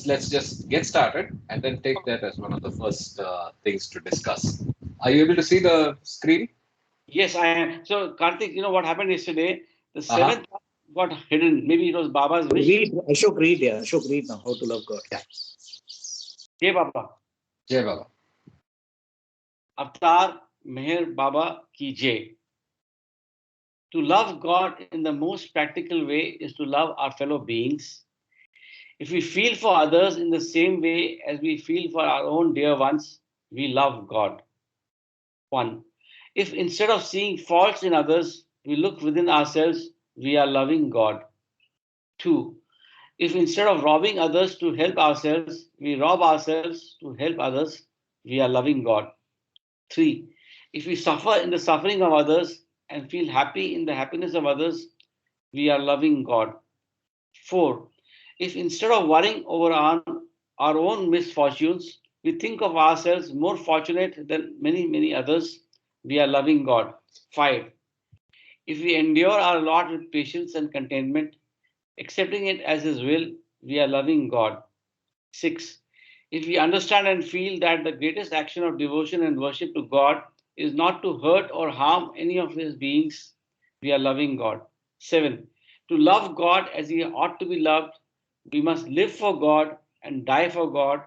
let's just get started and then take that as one of the first things to discuss. Are you able to see the screen? Yes, I am. So, Karthik, you know what happened yesterday? The Uh-huh. seventh got hidden. Maybe it was Baba's wish. Read, Ashok, read, yeah. Ashok, read now. How to love God. Yeah. Jai Baba. Jai Baba. Avatar Meher Baba ki Jai. To love God in the most practical way is to love our fellow beings. If we feel for others in the same way as we feel for our own dear ones, we love God. 1. If instead of seeing faults in others, we look within ourselves, we are loving God. 2. If instead of robbing others to help ourselves, we rob ourselves to help others, we are loving God. 3. If we suffer in the suffering of others and feel happy in the happiness of others, we are loving God. 4. If instead of worrying over our own misfortunes, we think of ourselves more fortunate than many, many others, we are loving God. 5. If we endure our lot with patience and contentment, accepting it as His will, we are loving God. 6. If we understand and feel that the greatest action of devotion and worship to God is not to hurt or harm any of His beings, we are loving God. 7. To love God as He ought to be loved, we must live for God and die for God,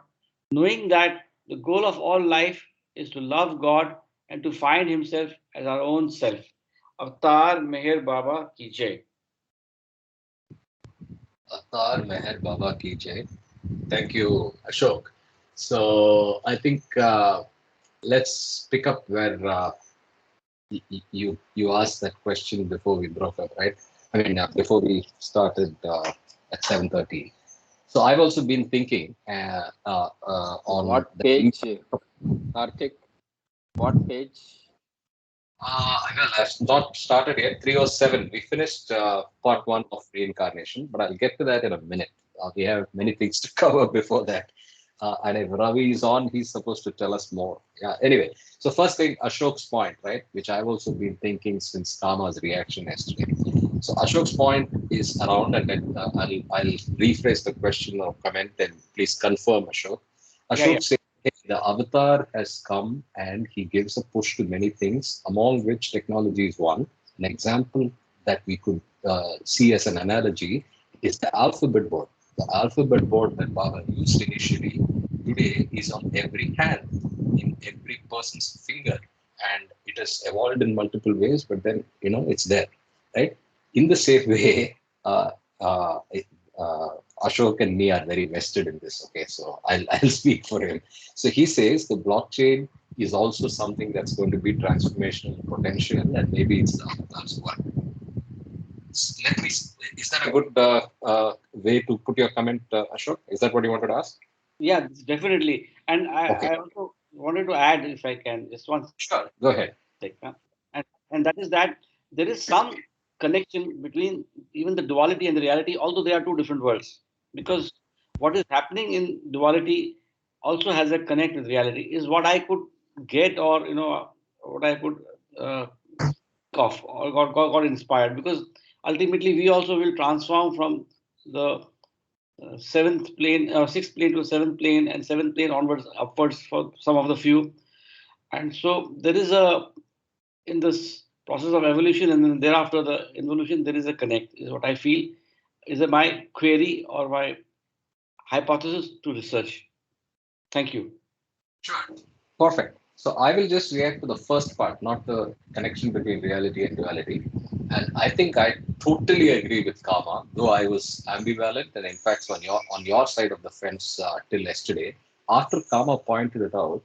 knowing that the goal of all life is to love God and to find Himself as our own self. Avatar Meher Baba ki Jai. Avatar Meher Baba ki Jai. Thank you, Ashok. So I think let's pick up where you asked that question before we broke up, right? I mean, before we started at 7:30. So I've also been thinking on What page, Karthik? What page? Well, I've not started yet. 307. We finished part one of reincarnation, but I'll get to that in a minute. We have many things to cover before that. And if Ravi is on, he's supposed to tell us more. Yeah. Anyway, so first thing, Ashok's point, right, which I've also been thinking since Kama's reaction yesterday. So Ashok's point is around, and I'll rephrase the question or comment, and please confirm, Ashok. Ashok said, hey, the avatar has come and he gives a push to many things, among which technology is one. An example that we could see as an analogy is the alphabet board. The alphabet board that Baba used initially today is on every hand, in every person's finger, and it has evolved in multiple ways. But then it's there, right? In the same way, Ashok and me are very vested in this. Okay, so I'll speak for him. So he says the blockchain is also something that's going to be transformational potential, and maybe it's the avatar's work. Let me. Is that a good way to put your comment, Ashok? Is that what you wanted to ask? Yeah, definitely. And Okay. I also wanted to add, if I can, just one. Sure. Go ahead. And that is that there is some connection between even the duality and the reality, although they are two different worlds. Because what is happening in duality also has a connect with reality, is what I could get, or what I could of or got inspired. Because ultimately we also will transform from the seventh plane, sixth plane to seventh plane, and seventh plane onwards, upwards for some of the few. And so there is in this process of evolution and then thereafter the involution, there is a connect, is what I feel, is my query or my hypothesis to research. Thank you. Sure. Perfect. So I will just react to the first part, not the connection between reality and duality. And I think I totally agree with Kama, though I was ambivalent and in fact on your side of the fence till yesterday. After Kama pointed it out,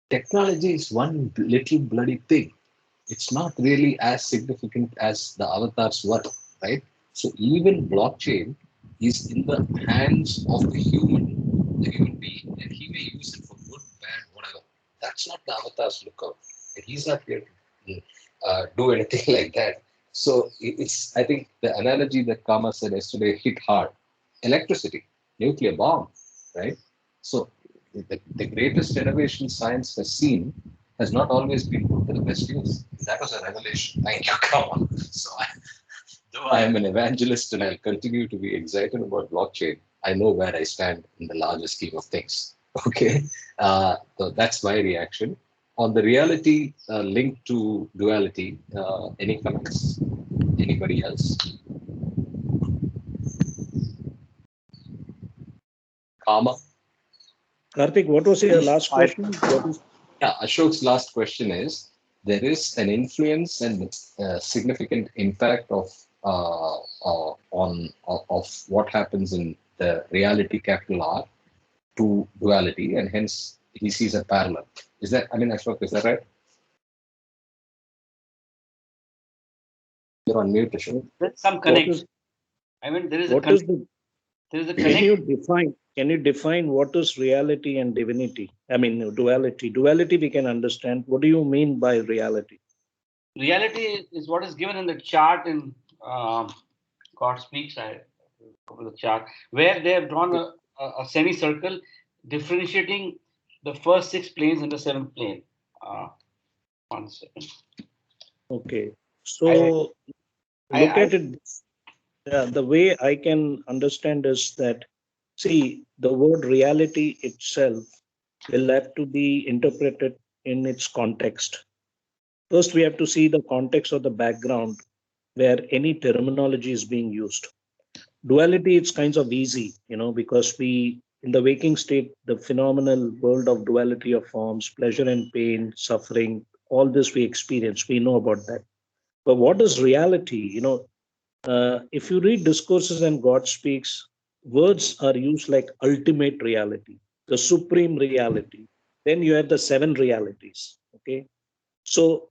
technology is one little bloody thing. It's not really as significant as the avatar's work, right? So even blockchain is in the hands of the human being, and he may use it for good, bad, whatever. That's not the avatar's lookout. And he's not here to do anything like that. So it's, I think the analogy that Kama said yesterday hit hard. Electricity, nuclear bomb, right? So the greatest innovation science has seen has not always been put to the best use. That was a revelation. Thank you, Kama. So though I am an evangelist and I'll continue to be excited about blockchain, I know where I stand in the larger scheme of things. Okay, so that's my reaction on the reality linked to duality. Any comments? Anybody else? Karma. Karthik, what was your last I question? What is Yeah, Ashok's last question is: there is an influence and significant impact of of what happens in the reality capital R to duality, and hence he sees a parallel. Is that? I mean, Ashok, is that right? You're on mute, Ashok. There's some what connect. is I mean, there is a what connect. is the There is a can you connect. define what is reality and divinity? I mean duality. Duality we can understand. What do you mean by reality? Reality is what is given in the chart in God Speaks. I over the chart where they have drawn a semicircle differentiating the first six planes and the seventh plane. Uh, 1 second. Okay. I, So look I at it. The way I can understand is that, see, the word reality itself will have to be interpreted in its context. First, we have to see the context of the background where any terminology is being used. Duality, it's kinds of easy, because we, in the waking state, the phenomenal world of duality of forms, pleasure and pain, suffering, all this we experience, we know about that. But what is reality? If you read Discourses and God Speaks, words are used like ultimate reality, the supreme reality. Then you have the seven realities. Okay. So,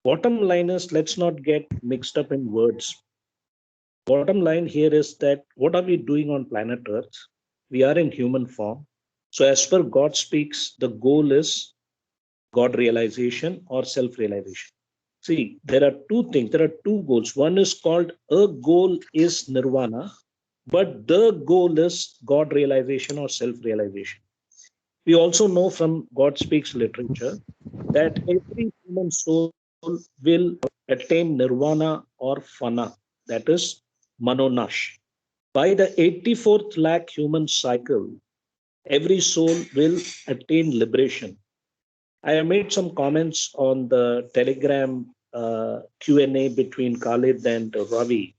bottom line is, let's not get mixed up in words. Bottom line here is that what are we doing on planet Earth? We are in human form. So, as per God Speaks, the goal is God realization or self realization. See, there are two things, there are two goals. One is called a goal is nirvana, but the goal is God realization or self realization. We also know from God Speaks literature that every human soul will attain nirvana or fana, that is manonash. By the 84th lakh human cycle, every soul will attain liberation. I have made some comments on the Telegram Q&A between Khalid and Ravi.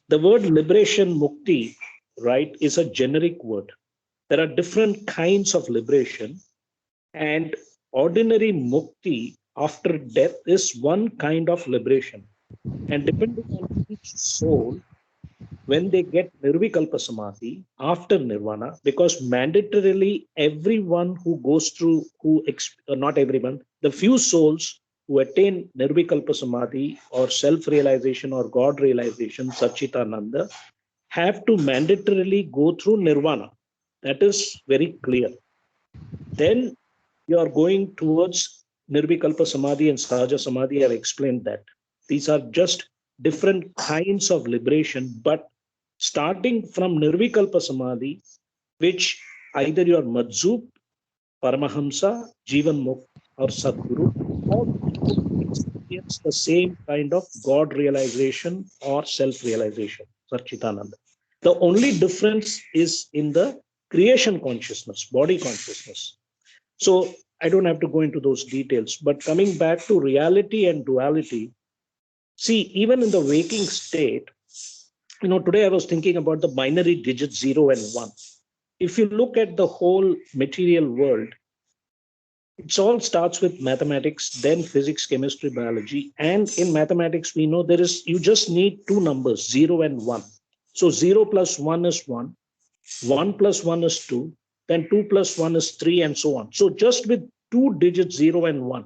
The word liberation, mukti, right, is a generic word. There are different kinds of liberation, and ordinary mukti after death is one kind of liberation. And depending on each soul, when they get nirvikalpa samadhi after nirvana, because mandatorily everyone who goes through, not everyone, the few souls who attain nirvikalpa samadhi or self-realization or God realization, Satchitananda, have to mandatorily go through nirvana. That is very clear. Then you are going towards Nirvikalpa Samadhi and Sahaja Samadhi. I've explained that. These are just different kinds of liberation, but starting from Nirvikalpa Samadhi, which either you are Majzup, Paramahamsa, Jivan Mukh, or Sadguru, or you experience the same kind of God realization or self realization, Satchitananda. The only difference is in the creation consciousness, body consciousness. So I don't have to go into those details, but coming back to reality and duality, see, even in the waking state, today I was thinking about the binary digits 0 and 1. If you look at the whole material world, it all starts with mathematics, then physics, chemistry, biology. And in mathematics, we know you just need two numbers, 0 and 1. So 0 plus 1 is 1, 1 plus 1 is 2, then 2 plus 1 is 3, and so on. So just with two digits, 0 and 1.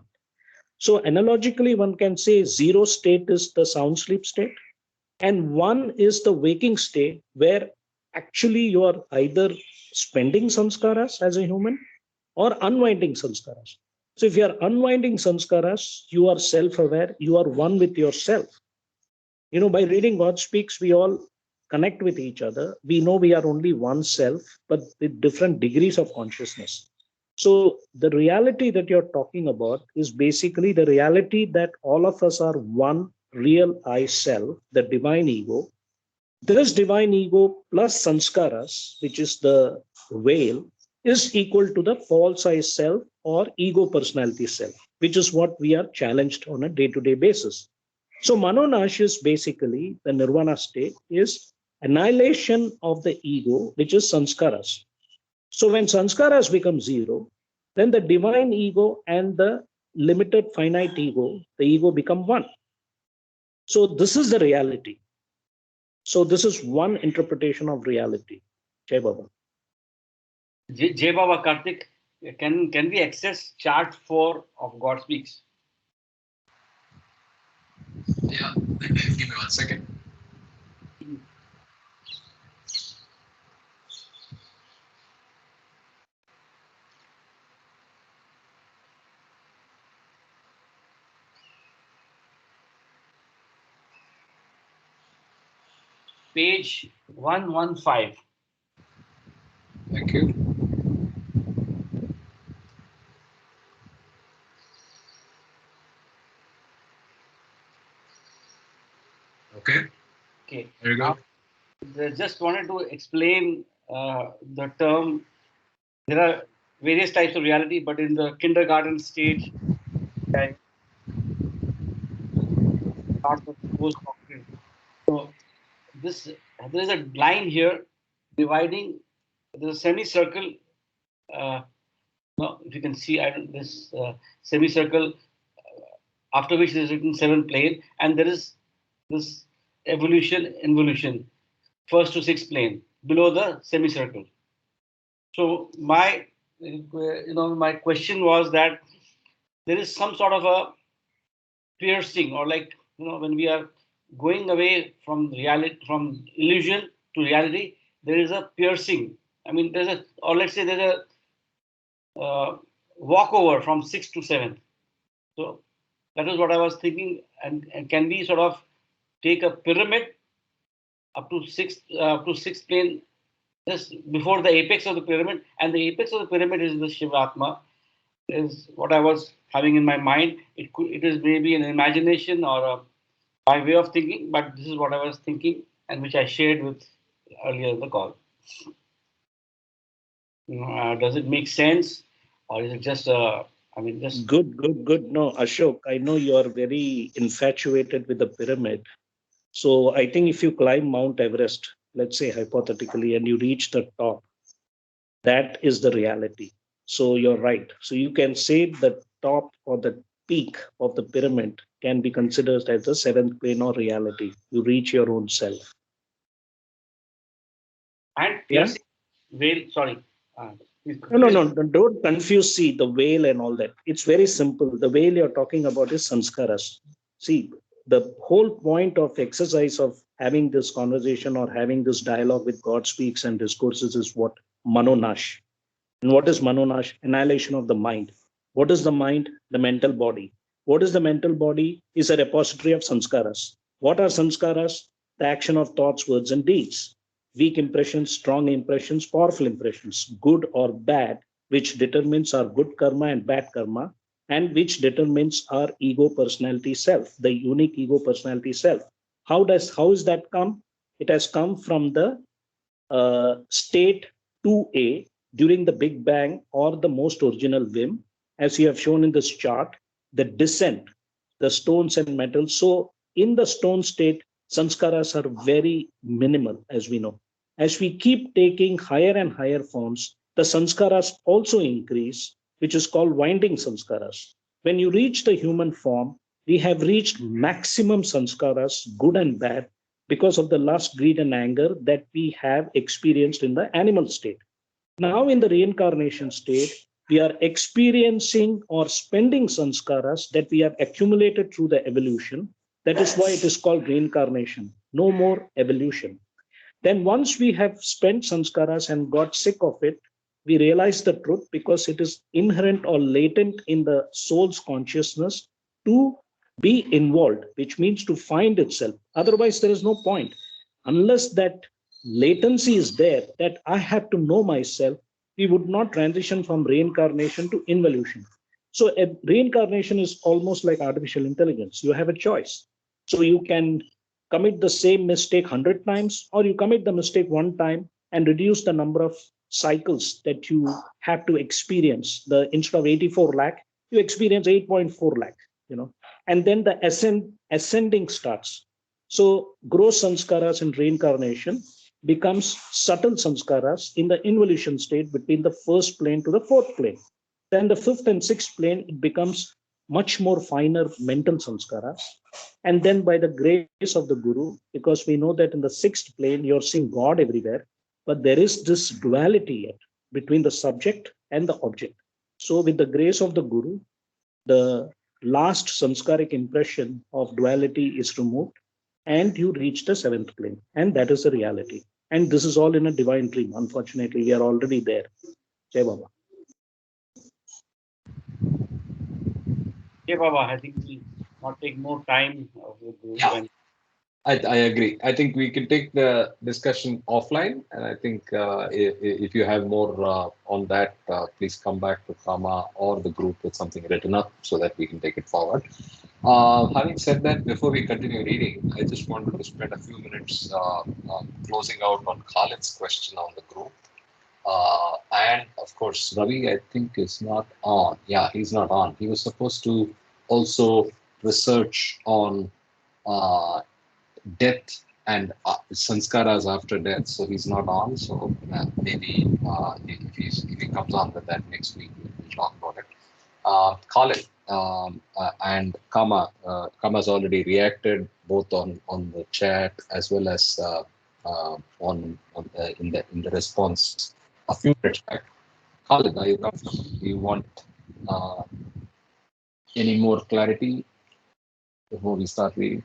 So analogically, one can say 0 state is the sound sleep state, and 1 is the waking state where actually you are either spending samskaras as a human or unwinding samskaras. So if you are unwinding samskaras, you are self-aware, you are one with yourself. By reading God Speaks, we all connect with each other. We know we are only one self, but with different degrees of consciousness. So the reality that you're talking about is basically the reality that all of us are one real I self, the divine ego, This divine ego plus sanskaras, which is the veil, is equal to the false I self or ego personality self, which is what we are challenged on a day-to-day basis. So Manonash is basically the nirvana state is annihilation of the ego, which is sanskaras. So when sanskaras become zero, then the divine ego and the limited finite ego, the ego become one. So this is the reality. So this is one interpretation of reality. Jai Baba. Jai Baba Karthik, can we access chart 4 of God Speaks? Yeah, give me 1 second. Page 115. Thank you. Okay. Okay. There you go. Just wanted to explain the term. There are various types of reality, but in the kindergarten stage, I start with post doctorate. So there is a line here dividing. There's a semicircle. Uh, no, if you can see, this semicircle after which is written seventh plane, and there is this involution, first to sixth plane below the semicircle. So my question was that there is some sort of a piercing, or like when we are going away from reality, from illusion to reality, there is a piercing. I mean, or let's say there's a walkover from sixth to seventh. So that is what I was thinking. And can we sort of take a pyramid up to sixth plane, just before the apex of the pyramid, and the apex of the pyramid is the Shivatma, is what I was having in my mind. It is maybe an imagination or a by way of thinking, but this is what I was thinking and which I shared with earlier in the call. Does it make sense, or is it just just Good, good, good. No, Ashok, I know you are very infatuated with the pyramid. So I think if you climb Mount Everest, let's say hypothetically, and you reach the top, that is the reality. So you're right. So you can say the top or the peak of the pyramid can be considered as the seventh plane or reality. You reach your own self. and Yeah. piercing veil? Sorry. No. Don't confuse. See the veil and all that. It's very simple. The veil you're talking about is sanskaras. See, the whole point of exercise of having this conversation or having this dialogue with God Speaks and Discourses is what? Manonash. And what is Manonash? Annihilation of the mind. What is the mind? The mental body. What is the mental body? Is a repository of sanskaras. What are sanskaras? The action of thoughts, words, and deeds. Weak impressions, strong impressions, powerful impressions, good or bad, which determines our good karma and bad karma, and which determines our ego personality self, the unique ego personality self. How is that come? It has come from the state 2A during the Big Bang or the most original whim, as you have shown in this chart, the descent, the stones and metals. So in the stone state, sanskaras are very minimal, as we know. As we keep taking higher and higher forms, the sanskaras also increase, which is called winding sanskaras. When you reach the human form, we have reached maximum sanskaras, good and bad, because of the lust, greed, and anger that we have experienced in the animal state. Now, in the reincarnation state, we are experiencing or spending sanskaras that we have accumulated through the evolution. That is why it is called reincarnation. No more evolution. Then, once we have spent sanskaras and got sick of it, we realize the truth because it is inherent or latent in the soul's consciousness to be involved, which means to find itself. Otherwise, there is no point. Unless that latency is there, that I have to know myself, we would not transition from reincarnation to involution. So, reincarnation is almost like artificial intelligence. You have a choice. So, you can commit the same mistake 100 times, or you commit the mistake one time and reduce the number of cycles that you have to experience. The instead of 84 lakh, you experience 8.4 lakh, and then the ascending starts. So gross sanskaras in reincarnation becomes subtle sanskaras in the involution state between the first plane to the fourth plane. Then the fifth and sixth plane, it becomes much more finer mental sanskaras. And then by the grace of the Guru, because we know that in the sixth plane, you're seeing God everywhere, but there is this duality yet between the subject and the object. So with the grace of the Guru, the last samskaric impression of duality is removed and you reach the seventh plane. And that is the reality. And this is all in a divine dream. Unfortunately, we are already there. Jai Baba. Yeah, Baba, I think we'll not take more time with the Yeah. I agree. I think we can take the discussion offline, and I think if you have more on that, please come back to Kama or the group with something written up so that we can take it forward. Having said that, before we continue reading, I just wanted to spend a few minutes closing out on Khalid's question on the group. And of course, Ravi, I think, is not on. Yeah, he's not on. He was supposed to also research on death and sanskaras after death, so he's not on. So maybe if he comes on with that next week, we'll talk about it. Khalid and Kama's already reacted both on the chat as well as in the response a few minutes back. Khalid, are you comfortable? Do you want any more clarity before we start reading?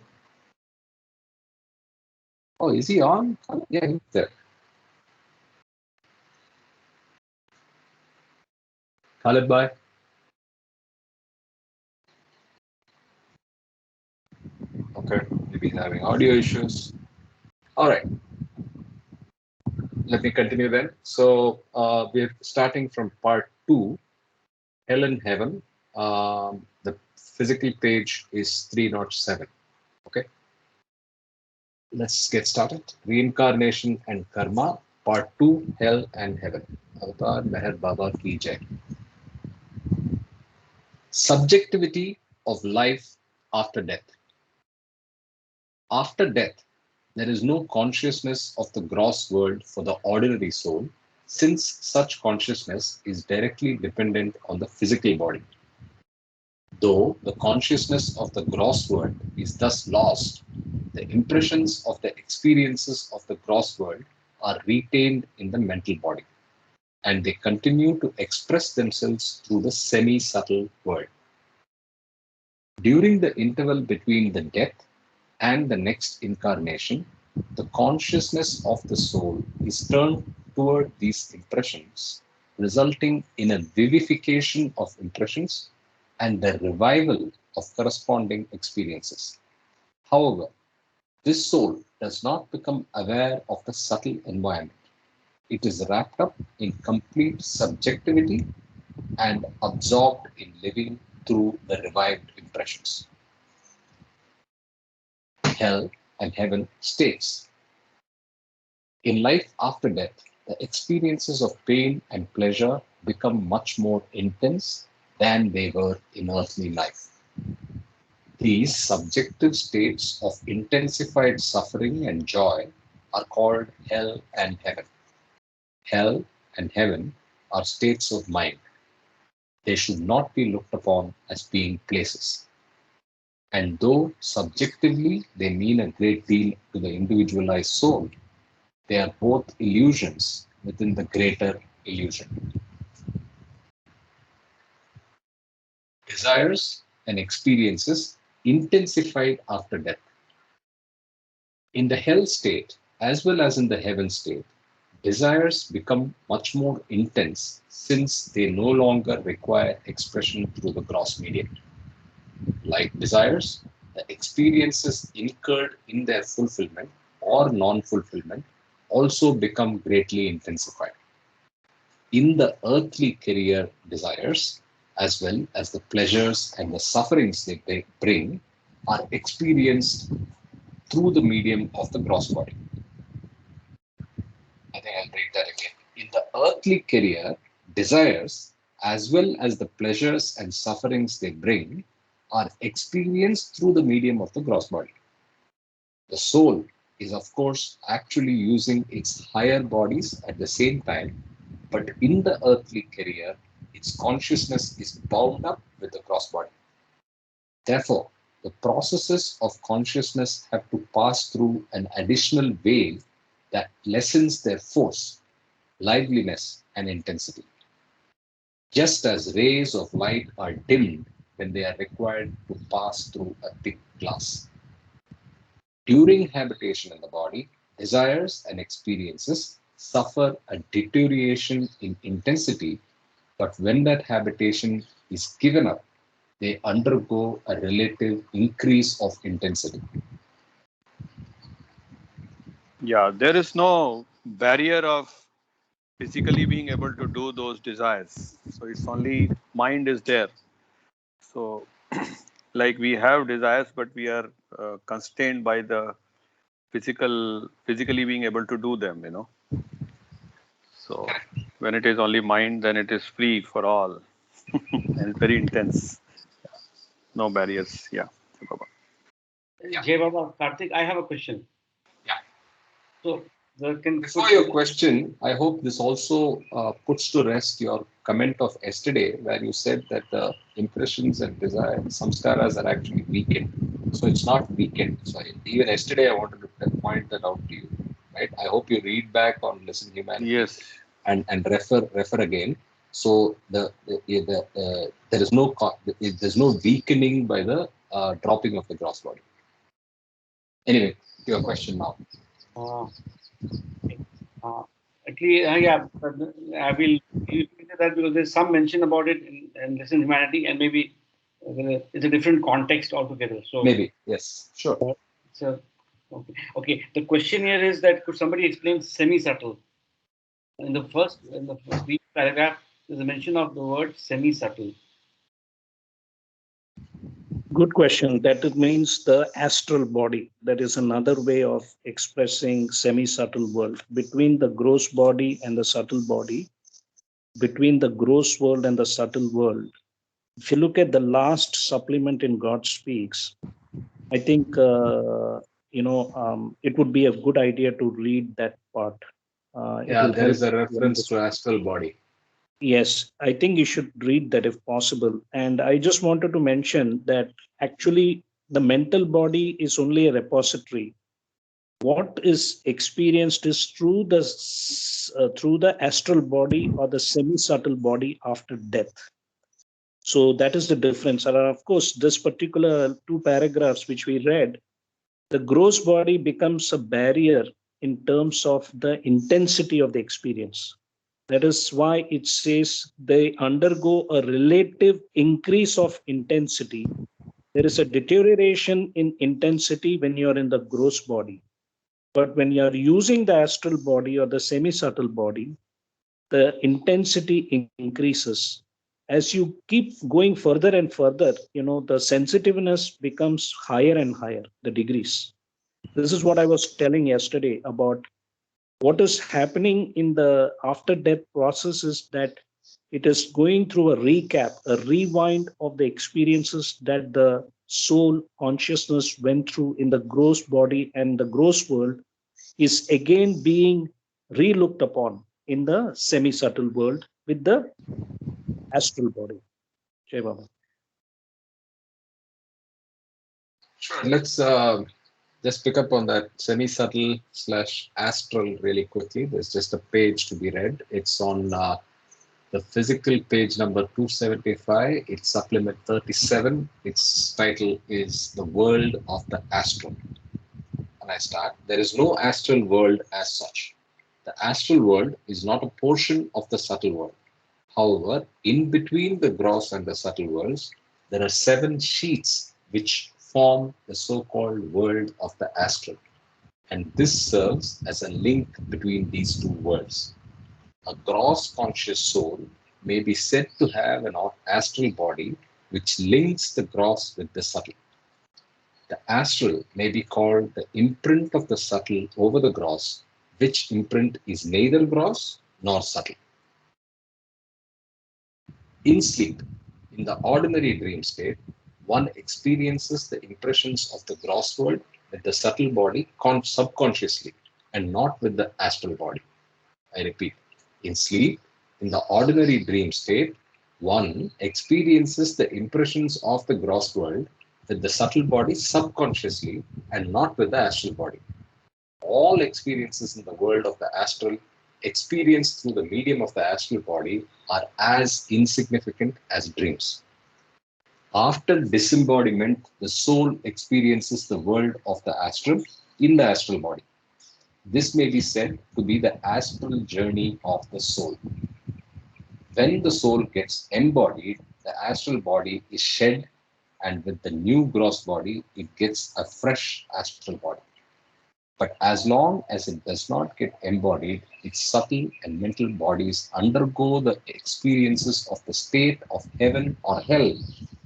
Oh, is he on? Yeah, he's there. Khalid, bye. Okay, maybe he's having audio issues. All right. Let me continue then. So we're starting from part 2, Hell and Heaven. The physical page is 307. Okay. Let's get started. Reincarnation and Karma, part 2, Hell and Heaven. Avatar Meher Baba Ki Jai. Subjectivity of life after death. After death, there is no consciousness of the gross world for the ordinary soul, since such consciousness is directly dependent on the physical body. Though the consciousness of the gross world is thus lost, the impressions of the experiences of the gross world are retained in the mental body, and they continue to express themselves through the semi-subtle world. During the interval between the death and the next incarnation, the consciousness of the soul is turned toward these impressions, resulting in a vivification of impressions and the revival of corresponding experiences. However, this soul does not become aware of the subtle environment. It is wrapped up in complete subjectivity and absorbed in living through the revived impressions. Hell and Heaven states, in life after death, the experiences of pain and pleasure become much more intense than they were in earthly life. These subjective states of intensified suffering and joy are called hell and heaven. Hell and heaven are states of mind. They should not be looked upon as being places. And though subjectively they mean a great deal to the individualized soul, they are both illusions within the greater illusion. Desires and experiences intensified after death. In the hell state, as well as in the heaven state, desires become much more intense since they no longer require expression through the gross medium. Like desires, the experiences incurred in their fulfillment or non-fulfillment also become greatly intensified. In the earthly career desires, as well as the pleasures and the sufferings they bring, are experienced through the medium of the gross body. I think I'll read that again. In the earthly career, desires, as well as the pleasures and sufferings they bring, are experienced through the medium of the gross body. The soul is, of course, actually using its higher bodies at the same time, but in the earthly career, its consciousness is bound up with the gross body. Therefore, the processes of consciousness have to pass through an additional wave that lessens their force, liveliness, and intensity. Just as rays of light are dimmed when they are required to pass through a thick glass. During habitation in the body, desires and experiences suffer a deterioration in intensity, but when that habitation is given up, they undergo a relative increase of intensity. Yeah, there is no barrier of physically being able to do those desires. So it's only mind is there. So like we have desires, but we are constrained by the physically being able to do them, So when it is only mind, then it is free for all and it's very intense. No barriers. Yeah. Jai Baba, Karthik, I have a question. Yeah. So, before your question, I hope this also puts to rest your comment of yesterday, where you said that the impressions and desires, samskaras, are actually weakened. So it's not weakened. So even yesterday, I wanted to point that out to you. Right? I hope you read back on Listen Humanity. Yes. And refer again. So there is no weakening by the dropping of the gross body. Anyway, to your question now. Actually, yeah, I will use that because there's some mention about it in Listen Humanity, and maybe it's a different context altogether. So maybe yes, sure. So okay. The question here is that could somebody explain semi-subtle? In the first paragraph, there's a mention of the word semi-subtle. Good question. That it means the astral body. That is another way of expressing semi-subtle world. Between the gross body and the subtle body, between the gross world and the subtle world. If you look at the last supplement in God Speaks, I think it would be a good idea to read that part. There is a reference to astral body. Yes, I think you should read that if possible. And I just wanted to mention that actually the mental body is only a repository. What is experienced is through the astral body or the semi-subtle body after death. So that is the difference. And of course, this particular 2 paragraphs which we read, the gross body becomes a barrier in terms of the intensity of the experience. That is why it says they undergo a relative increase of intensity. There is a deterioration in intensity when you're in the gross body. But when you're using the astral body or the semi-subtle body, the intensity increases. As you keep going further and further, the sensitiveness becomes higher and higher, the degrees. This is what I was telling yesterday about what is happening in the after death process is that it is going through a recap, a rewind of the experiences that the soul consciousness went through in the gross body, and the gross world is again being re-looked upon in the semi-subtle world with the astral body. Jai Baba. Sure. Let's just pick up on that semi-subtle / astral really quickly. There's just a page to be read. It's on the physical page number 275. It's supplement 37. Its title is The World of the Astral. And I start. There is no astral world as such. The astral world is not a portion of the subtle world. However, in between the gross and the subtle worlds, there are 7 sheets which form the so-called world of the astral. And this serves as a link between these 2 worlds. A gross conscious soul may be said to have an astral body which links the gross with the subtle. The astral may be called the imprint of the subtle over the gross, which imprint is neither gross nor subtle. In sleep, in the ordinary dream state, one experiences the impressions of the gross world with the subtle body subconsciously and not with the astral body. I repeat, in sleep, in the ordinary dream state, one experiences the impressions of the gross world with the subtle body subconsciously and not with the astral body. All experiences in the world of the astral experienced through the medium of the astral body are as insignificant as dreams. After disembodiment, the soul experiences the world of the astral in the astral body. This may be said to be the astral journey of the soul. When the soul gets embodied, the astral body is shed, and with the new gross body, it gets a fresh astral body. But as long as it does not get embodied, its subtle and mental bodies undergo the experiences of the state of heaven or hell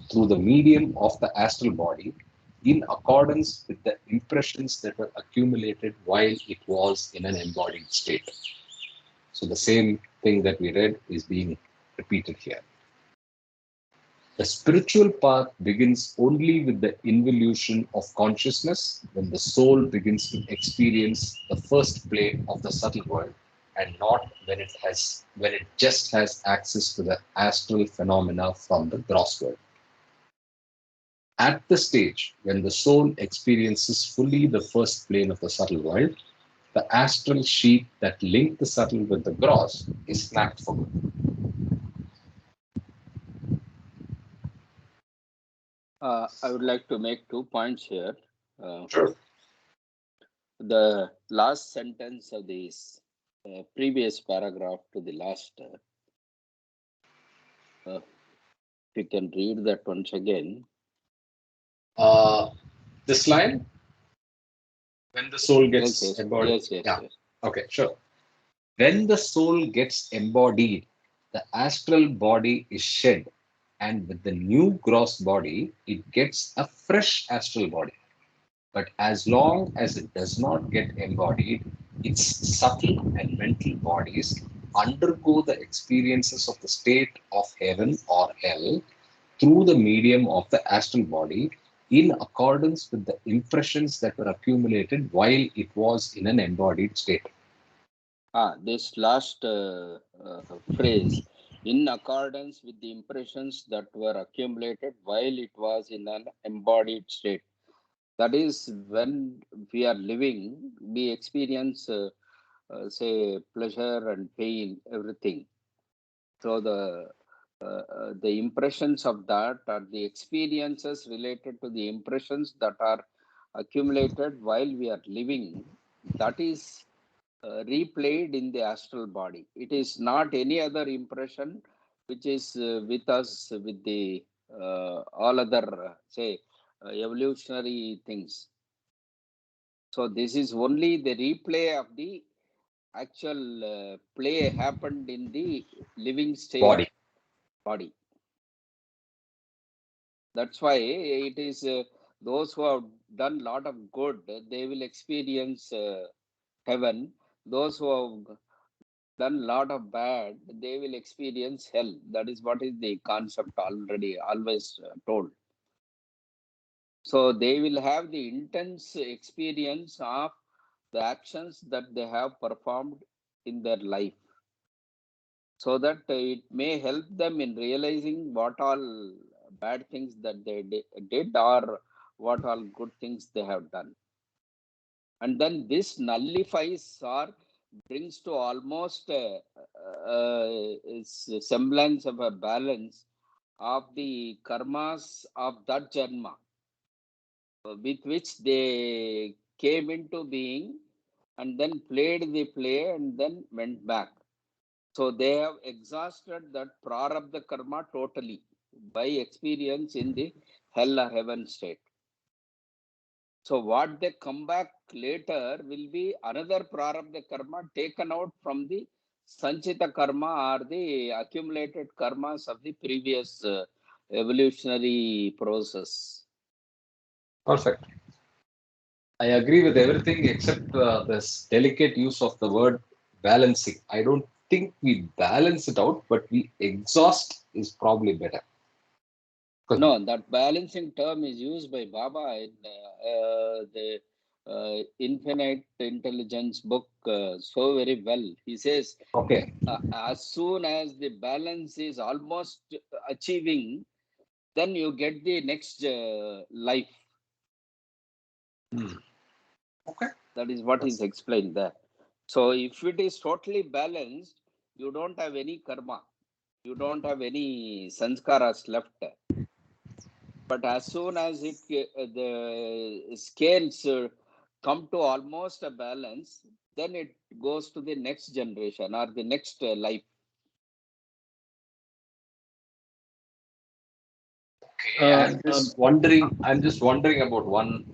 through the medium of the astral body in accordance with the impressions that were accumulated while it was in an embodied state. So the same thing that we read is being repeated here. The spiritual path begins only with the involution of consciousness when the soul begins to experience the first plane of the subtle world and not when it just has access to the astral phenomena from the gross world. At the stage when the soul experiences fully the first plane of the subtle world, the astral sheet that linked the subtle with the gross is snapped for good. I would like to make 2 points here. Sure. The last sentence of this previous paragraph to the last, if you can read that once again. This line, when the soul gets Yes. embodied. Okay, sure. When the soul gets embodied, the astral body is shed, and with the new gross body, it gets a fresh astral body. But as long as it does not get embodied, its subtle and mental bodies undergo the experiences of the state of heaven or hell through the medium of the astral body in accordance with the impressions that were accumulated while it was in an embodied state. This last phrase, in accordance with the impressions that were accumulated while it was in an embodied state. That is, when we are living, we experience, say, pleasure and pain, everything. So the impressions of that are the experiences related to the impressions that are accumulated while we are living. That is replayed in the astral body. It is not any other impression which is with us with the all other, say, evolutionary things. So this is only the replay of the actual play happened in the living state body. That's why it is those who have done lot of good, they will experience heaven. Those who have done lot of bad, they will experience hell. That is what is the concept already always told. So they will have the intense experience of the actions that they have performed in their life, so that it may help them in realizing what all bad things that they did or what all good things they have done. And then this nullifies or brings to almost a semblance of a balance of the karmas of that janma with which they came into being and then played the play and then went back. So they have exhausted that prarabdha karma totally by experience in the hell or heaven state. So what they come back later will be another prarabdha karma taken out from the sanchita karma or the accumulated karmas of the previous evolutionary process. Perfect. I agree with everything except this delicate use of the word balancing. I don't think we balance it out, but we exhaust is probably better. No, that balancing term is used by Baba in the Infinite Intelligence book so very well. He says, Okay. as soon as the balance is almost achieving, then you get the next life. Okay. That is what is explained there. So if it is totally balanced, you don't have any karma. You don't have any sanskaras left. But as soon as the scales come to almost a balance, then it goes to the next generation or the next life. Okay. I'm just wondering about one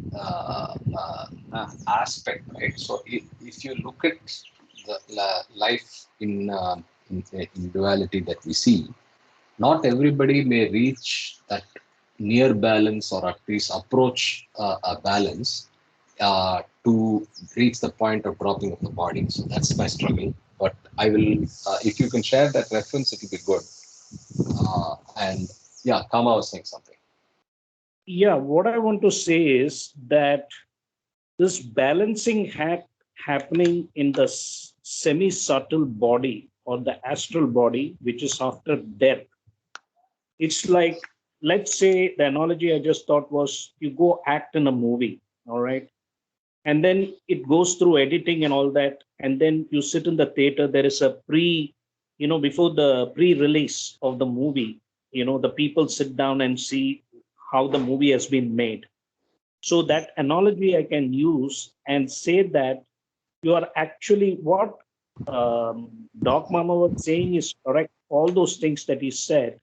aspect, right? So if you look at the life in duality that we see, not everybody may reach that near balance or at least approach a balance to reach the point of dropping of the body. So that's my struggle. But I will, if you can share that reference, it will be good. And yeah, Kama was saying something. Yeah, what I want to say is that this balancing happening in the semi-subtle body or the astral body, which is after death. It's like, let's say the analogy I just thought was you go act in a movie, all right? And then it goes through editing and all that. And then you sit in the theater, there is a before the pre-release of the movie, the people sit down and see how the movie has been made. So that analogy I can use and say that you are actually what Doc Mama was saying is correct. All those things that he said.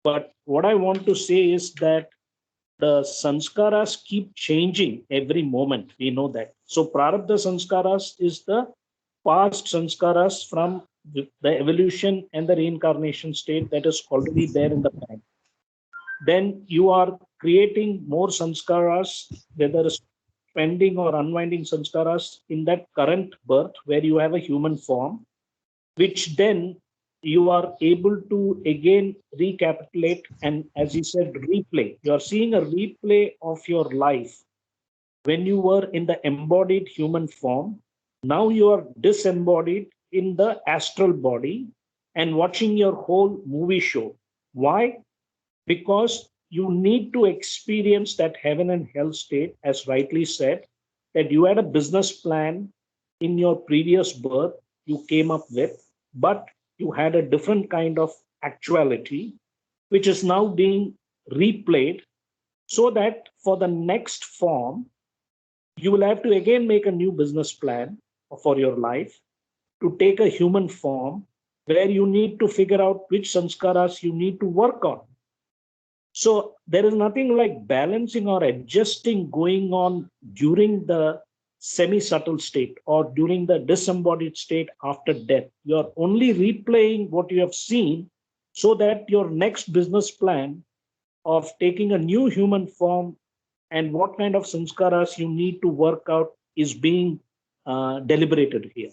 But what I want to say is that the sanskaras keep changing every moment. We know that. So prarabdha sanskaras is the past sanskaras from the evolution and the reincarnation state that is already there in the past. Then you are creating more sanskaras, whether spending or unwinding sanskaras in that current birth where you have a human form, which then you are able to again recapitulate and, as you said, replay. You are seeing a replay of your life when you were in the embodied human form. Now you are disembodied in the astral body and watching your whole movie show. Why? Because you need to experience that heaven and hell state, as rightly said, that you had a business plan in your previous birth you came up with, but you had a different kind of actuality, which is now being replayed so that for the next form, you will have to again make a new business plan for your life to take a human form where you need to figure out which sanskaras you need to work on. So there is nothing like balancing or adjusting going on during the semi-subtle state or during the disembodied state after death. You're only replaying what you have seen so that your next business plan of taking a new human form and what kind of sanskaras you need to work out is being deliberated here.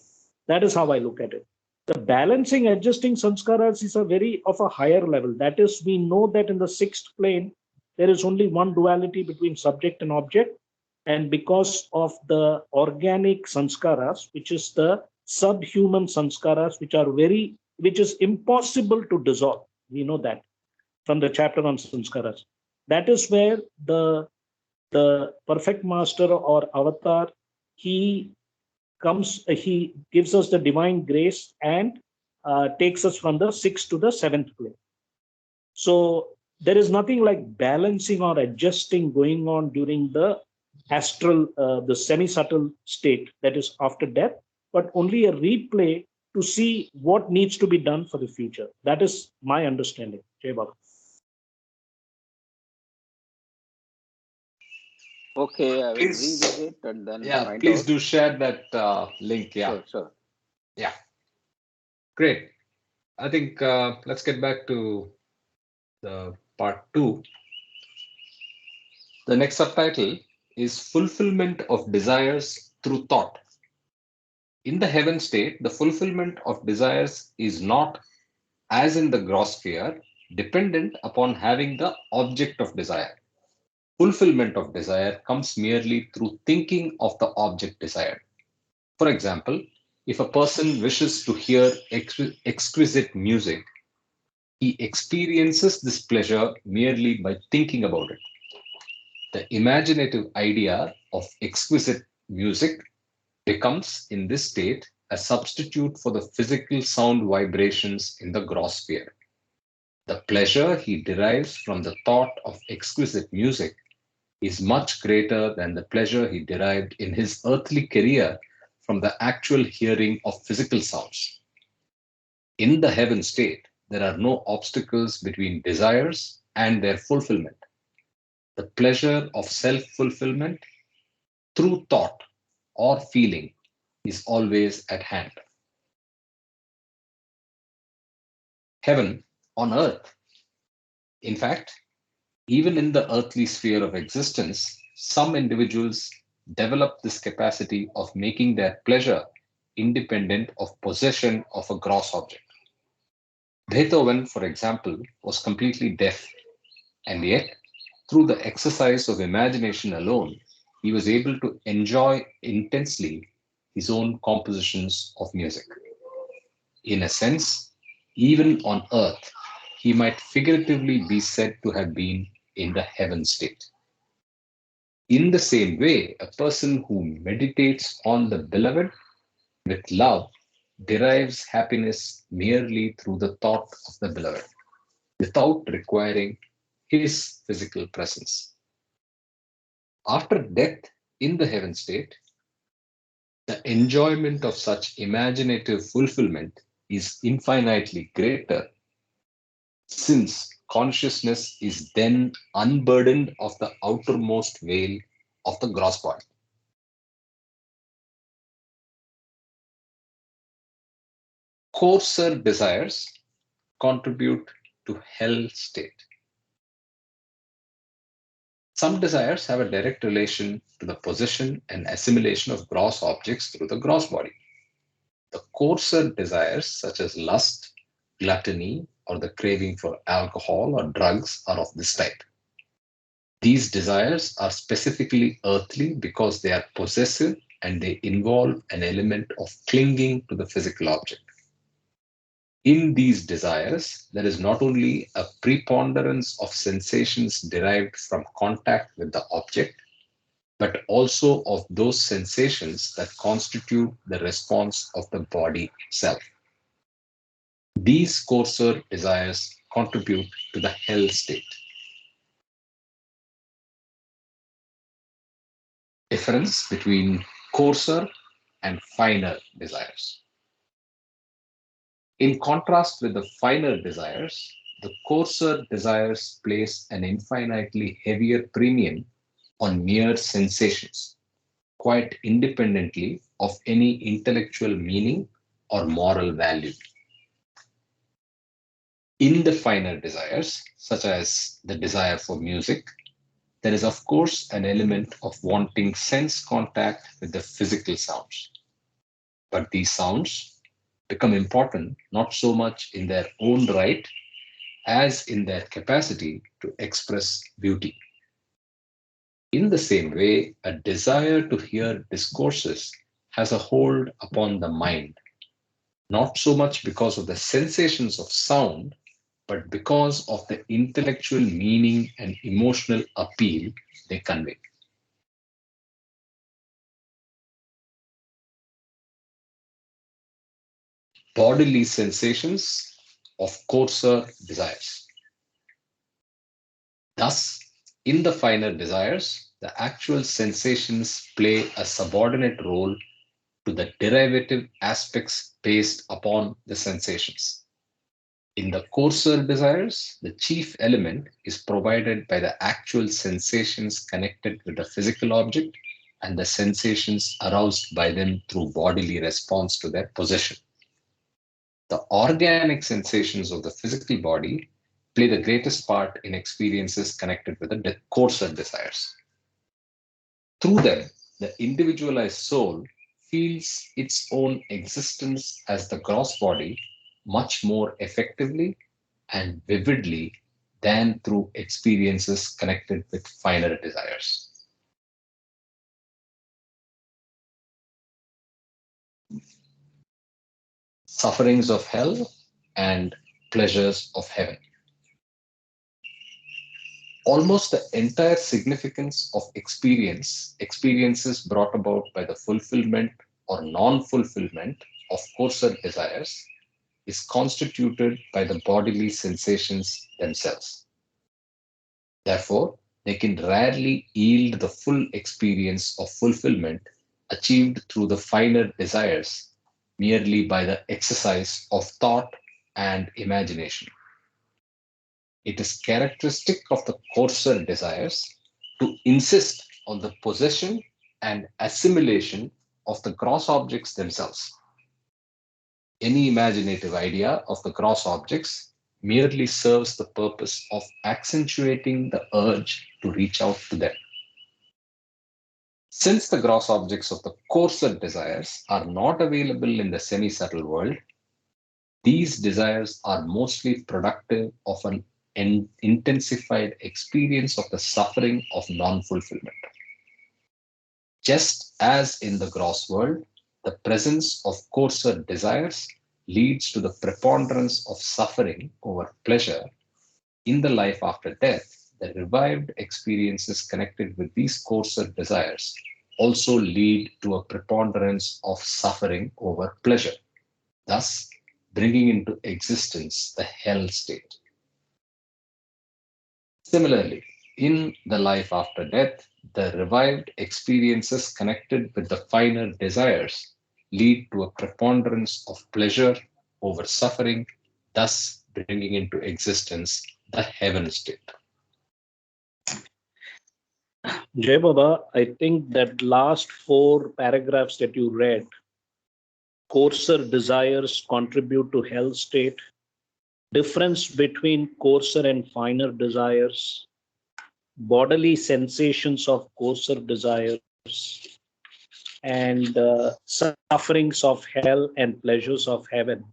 That is how I look at it. The balancing, adjusting sanskaras is a very of a higher level. That is, we know that in the sixth plane, there is only one duality between subject and object. And because of the organic sanskaras, which is the subhuman sanskaras, which is impossible to dissolve. We know that from the chapter on sanskaras. That is where the perfect master or avatar, he gives us the divine grace and takes us from the sixth to the seventh plane. So there is nothing like balancing or adjusting going on during the astral, the semi-subtle state that is after death, but only a replay to see what needs to be done for the future. That is my understanding. Jai Baba. Okay, I will Please, revisit and then find please out. do share that link. Yeah. Sure. Yeah. Great. I think let's get back to the part 2. The next subtitle is Fulfillment of Desires Through Thought. In the heaven state, the fulfillment of desires is not, as in the gross sphere, dependent upon having the object of desire. Fulfillment of desire comes merely through thinking of the object desired. For example, if a person wishes to hear exquisite music, he experiences this pleasure merely by thinking about it. The imaginative idea of exquisite music becomes, in this state, a substitute for the physical sound vibrations in the gross sphere. The pleasure he derives from the thought of exquisite music is much greater than the pleasure he derived in his earthly career from the actual hearing of physical sounds. In the heaven state, there are no obstacles between desires and their fulfillment. The pleasure of self-fulfillment through thought or feeling is always at hand. Heaven on earth. In fact, even in the earthly sphere of existence, some individuals develop this capacity of making their pleasure independent of possession of a gross object. Beethoven, for example, was completely deaf, and yet, through the exercise of imagination alone, he was able to enjoy intensely his own compositions of music. In a sense, even on earth, he might figuratively be said to have been in the heaven state. In the same way, a person who meditates on the beloved with love derives happiness merely through the thought of the beloved, without requiring his physical presence. After death in the heaven state, the enjoyment of such imaginative fulfillment is infinitely greater, since consciousness is then unburdened of the outermost veil of the gross body. Coarser desires contribute to hell state. Some desires have a direct relation to the possession and assimilation of gross objects through the gross body. The coarser desires, such as lust, gluttony, or the craving for alcohol or drugs, are of this type. These desires are specifically earthly because they are possessive and they involve an element of clinging to the physical object. In these desires, there is not only a preponderance of sensations derived from contact with the object, but also of those sensations that constitute the response of the body itself. These coarser desires contribute to the hell state. Difference between coarser and finer desires. In contrast with the finer desires, the coarser desires place an infinitely heavier premium on mere sensations, quite independently of any intellectual meaning or moral value. In the finer desires, such as the desire for music, there is, of course, an element of wanting sense contact with the physical sounds. But these sounds become important not so much in their own right as in their capacity to express beauty. In the same way, a desire to hear discourses has a hold upon the mind, not so much because of the sensations of sound, but because of the intellectual meaning and emotional appeal they convey. Bodily sensations of coarser desires. Thus, in the finer desires, the actual sensations play a subordinate role to the derivative aspects based upon the sensations. In the coarser desires, the chief element is provided by the actual sensations connected with the physical object and the sensations aroused by them through bodily response to their possession. The organic sensations of the physical body play the greatest part in experiences connected with the coarser desires. Through them, the individualized soul feels its own existence as the gross body much more effectively and vividly than through experiences connected with finer desires. Sufferings of hell and pleasures of heaven. Almost the entire significance of experiences brought about by the fulfillment or non-fulfillment of coarser desires, is constituted by the bodily sensations themselves. Therefore, they can rarely yield the full experience of fulfillment achieved through the finer desires merely by the exercise of thought and imagination. It is characteristic of the coarser desires to insist on the possession and assimilation of the gross objects themselves. Any imaginative idea of the gross objects merely serves the purpose of accentuating the urge to reach out to them. Since the gross objects of the coarser desires are not available in the semi-subtle world, these desires are mostly productive of an intensified experience of the suffering of non-fulfillment. Just as in the gross world, the presence of coarser desires leads to the preponderance of suffering over pleasure, in the life after death, the revived experiences connected with these coarser desires also lead to a preponderance of suffering over pleasure, thus bringing into existence the hell state. Similarly, in the life after death, the revived experiences connected with the finer desires lead to a preponderance of pleasure over suffering, thus bringing into existence the heaven state. Jay Baba, I think that last four paragraphs that you read, coarser desires contribute to hell state, difference between coarser and finer desires, bodily sensations of coarser desires, and sufferings of hell and pleasures of heaven.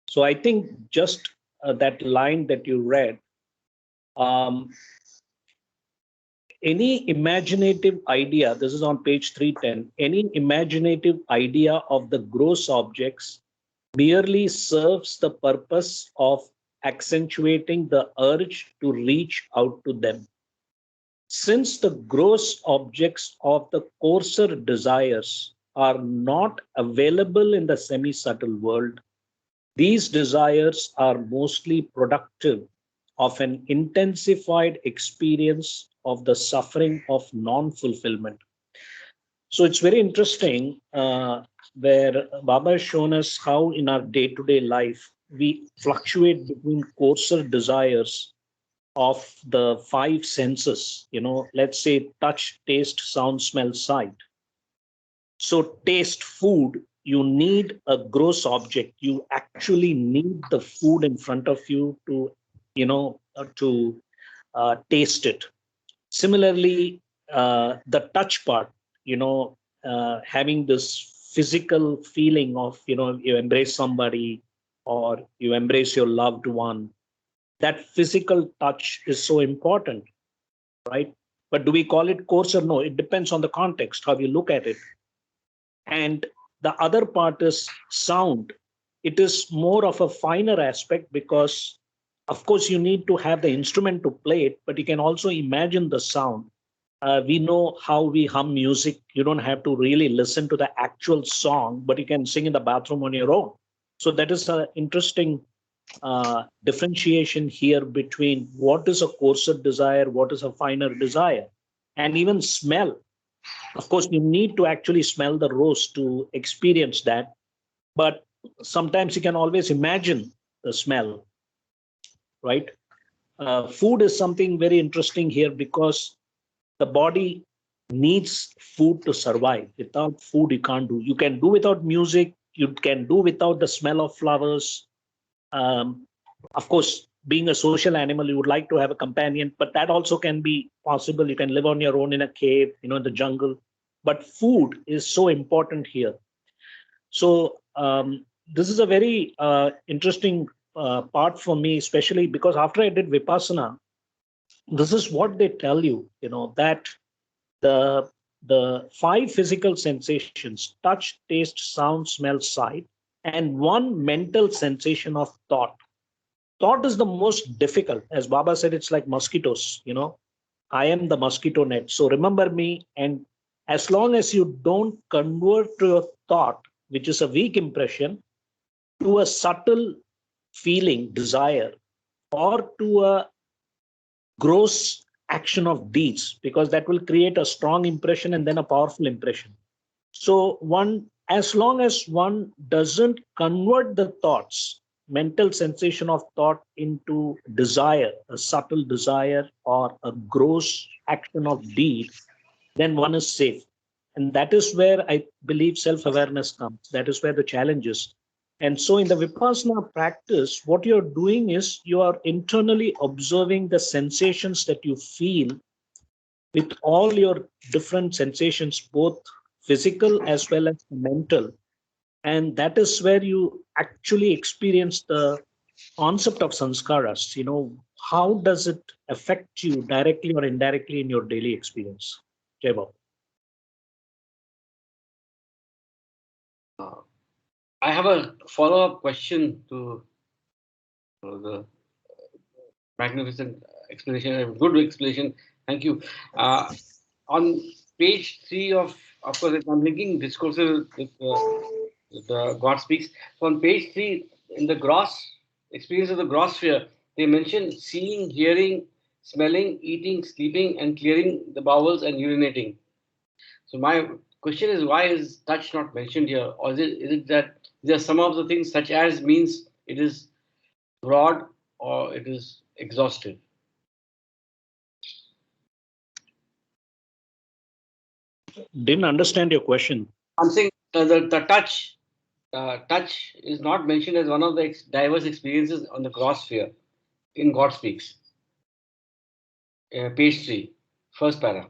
So I think just that line that you read, any imaginative idea, this is on page 310, any imaginative idea of the gross objects merely serves the purpose of accentuating the urge to reach out to them. Since the gross objects of the coarser desires are not available in the semi-subtle world, these desires are mostly productive of an intensified experience of the suffering of non-fulfillment. So it's very interesting where Baba has shown us how in our day-to-day life we fluctuate between coarser desires of the five senses, let's say touch, taste, sound, smell, sight. So taste food, you need a gross object. You actually need the food in front of you to, taste it. Similarly, the touch part, having this physical feeling of, you embrace somebody or you embrace your loved one, that physical touch is so important, right? But do we call it coarser? No, it depends on the context, how you look at it. And the other part is sound. It is more of a finer aspect because, of course, you need to have the instrument to play it, but you can also imagine the sound. We know how we hum music. You don't have to really listen to the actual song, but you can sing in the bathroom on your own. So that is an interesting differentiation here between what is a coarser desire, what is a finer desire, and even smell. Of course, you need to actually smell the rose to experience that, but sometimes you can always imagine the smell, right? Food is something very interesting here because the body needs food to survive. Without food, you can't do. You can do without music. You can do without the smell of flowers. Of course, being a social animal, you would like to have a companion, but that also can be possible. You can live on your own in a cave, in the jungle. but food is so important here. So this is a very interesting part for me, especially because after I did Vipassana, this is what they tell you, that the five physical sensations, touch, taste, sound, smell, sight, and one mental sensation of thought. Thought is the most difficult. As Baba said, it's like mosquitoes, I am the mosquito net. So remember me. And as long as you don't convert your thought, which is a weak impression, to a subtle feeling, desire, or to a gross action of deeds, because that will create a strong impression and then a powerful impression. So as long as one doesn't convert the thoughts, mental sensation of thought, into desire, a subtle desire or a gross action of deed, then one is safe. And that is where I believe self-awareness comes. That is where the challenge is. And so in the Vipassana practice, what you're doing is you are internally observing the sensations that you feel with all your different sensations, both physical as well as mental. And that is where you actually experience the concept of sanskaras. How does it affect you directly or indirectly in your daily experience? Jai Baba. I have a follow-up question to the magnificent explanation, good explanation. Thank you. On page 3 of course, I'm linking Discourses with God Speaks. So on page 3, in the gross experience of the gross sphere, they mention seeing, hearing, smelling, eating, sleeping, and clearing the bowels and urinating. So my question is, why is touch not mentioned here? Or is it that there are some of the things, such as means it is broad or it is exhaustive? Didn't understand your question. I'm saying the touch is not mentioned as one of the diverse experiences on the gross sphere in God Speaks. Page 3, first para.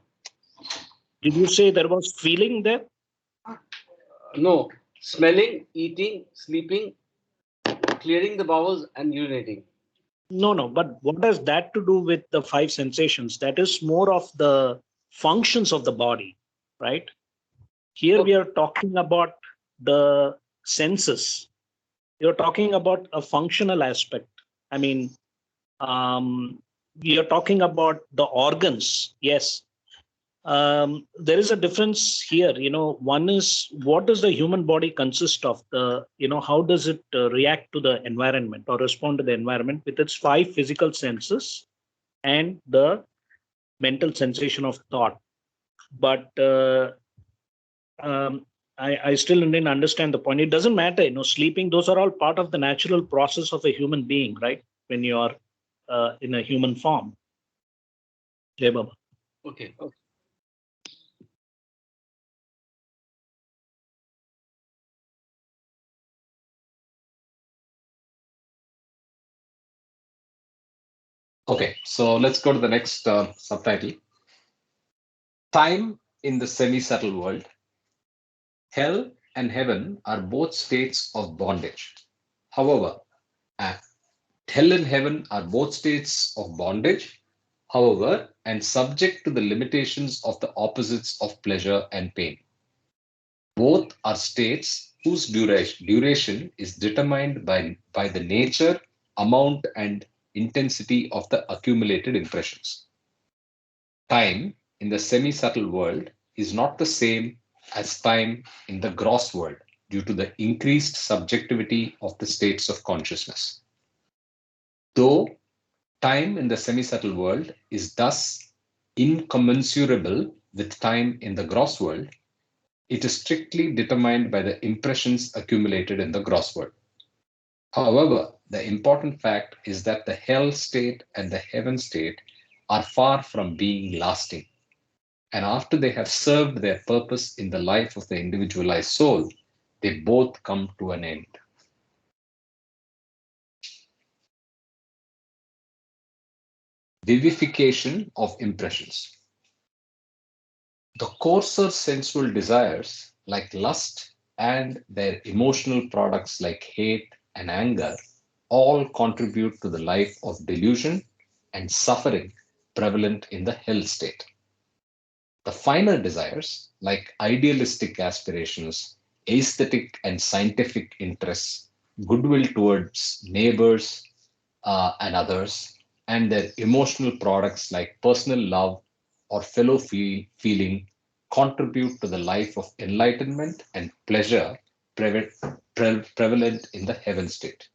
Did you say there was feeling there? No, smelling, eating, sleeping, clearing the bowels, and urinating. No. But what has that to do with the five sensations? That is more of the functions of the body, right? Here we are talking about the senses. You're talking about a functional aspect. I mean, we are talking about the organs. Yes. There is a difference here. One is, what does the human body consist of? How does it react to the environment or respond to the environment with its five physical senses and the mental sensation of thought? But I still didn't understand the point. It doesn't matter, sleeping, those are all part of the natural process of a human being, right? When you are in a human form. Jai Baba. Okay. Okay, so let's go to the next subtitle. Time in the semi-subtle world. Hell and heaven are both states of bondage. However, hell and heaven are both states of bondage, however, and subject to the limitations of the opposites of pleasure and pain. Both are states whose duration is determined by the nature, amount, and intensity of the accumulated impressions. Time in the semi-subtle world is not the same as time in the gross world due to the increased subjectivity of the states of consciousness. Though time in the semi-subtle world is thus incommensurable with time in the gross world, it is strictly determined by the impressions accumulated in the gross world. However, the important fact is that the hell state and the heaven state are far from being lasting. And after they have served their purpose in the life of the individualized soul, they both come to an end. Vivification of impressions. The coarser sensual desires, like lust, and their emotional products like hate and anger, all contribute to the life of delusion and suffering prevalent in the hell state. The finer desires, like idealistic aspirations, aesthetic and scientific interests, goodwill towards neighbors and others, and their emotional products like personal love or feeling, contribute to the life of enlightenment and pleasure prevalent in the heaven state.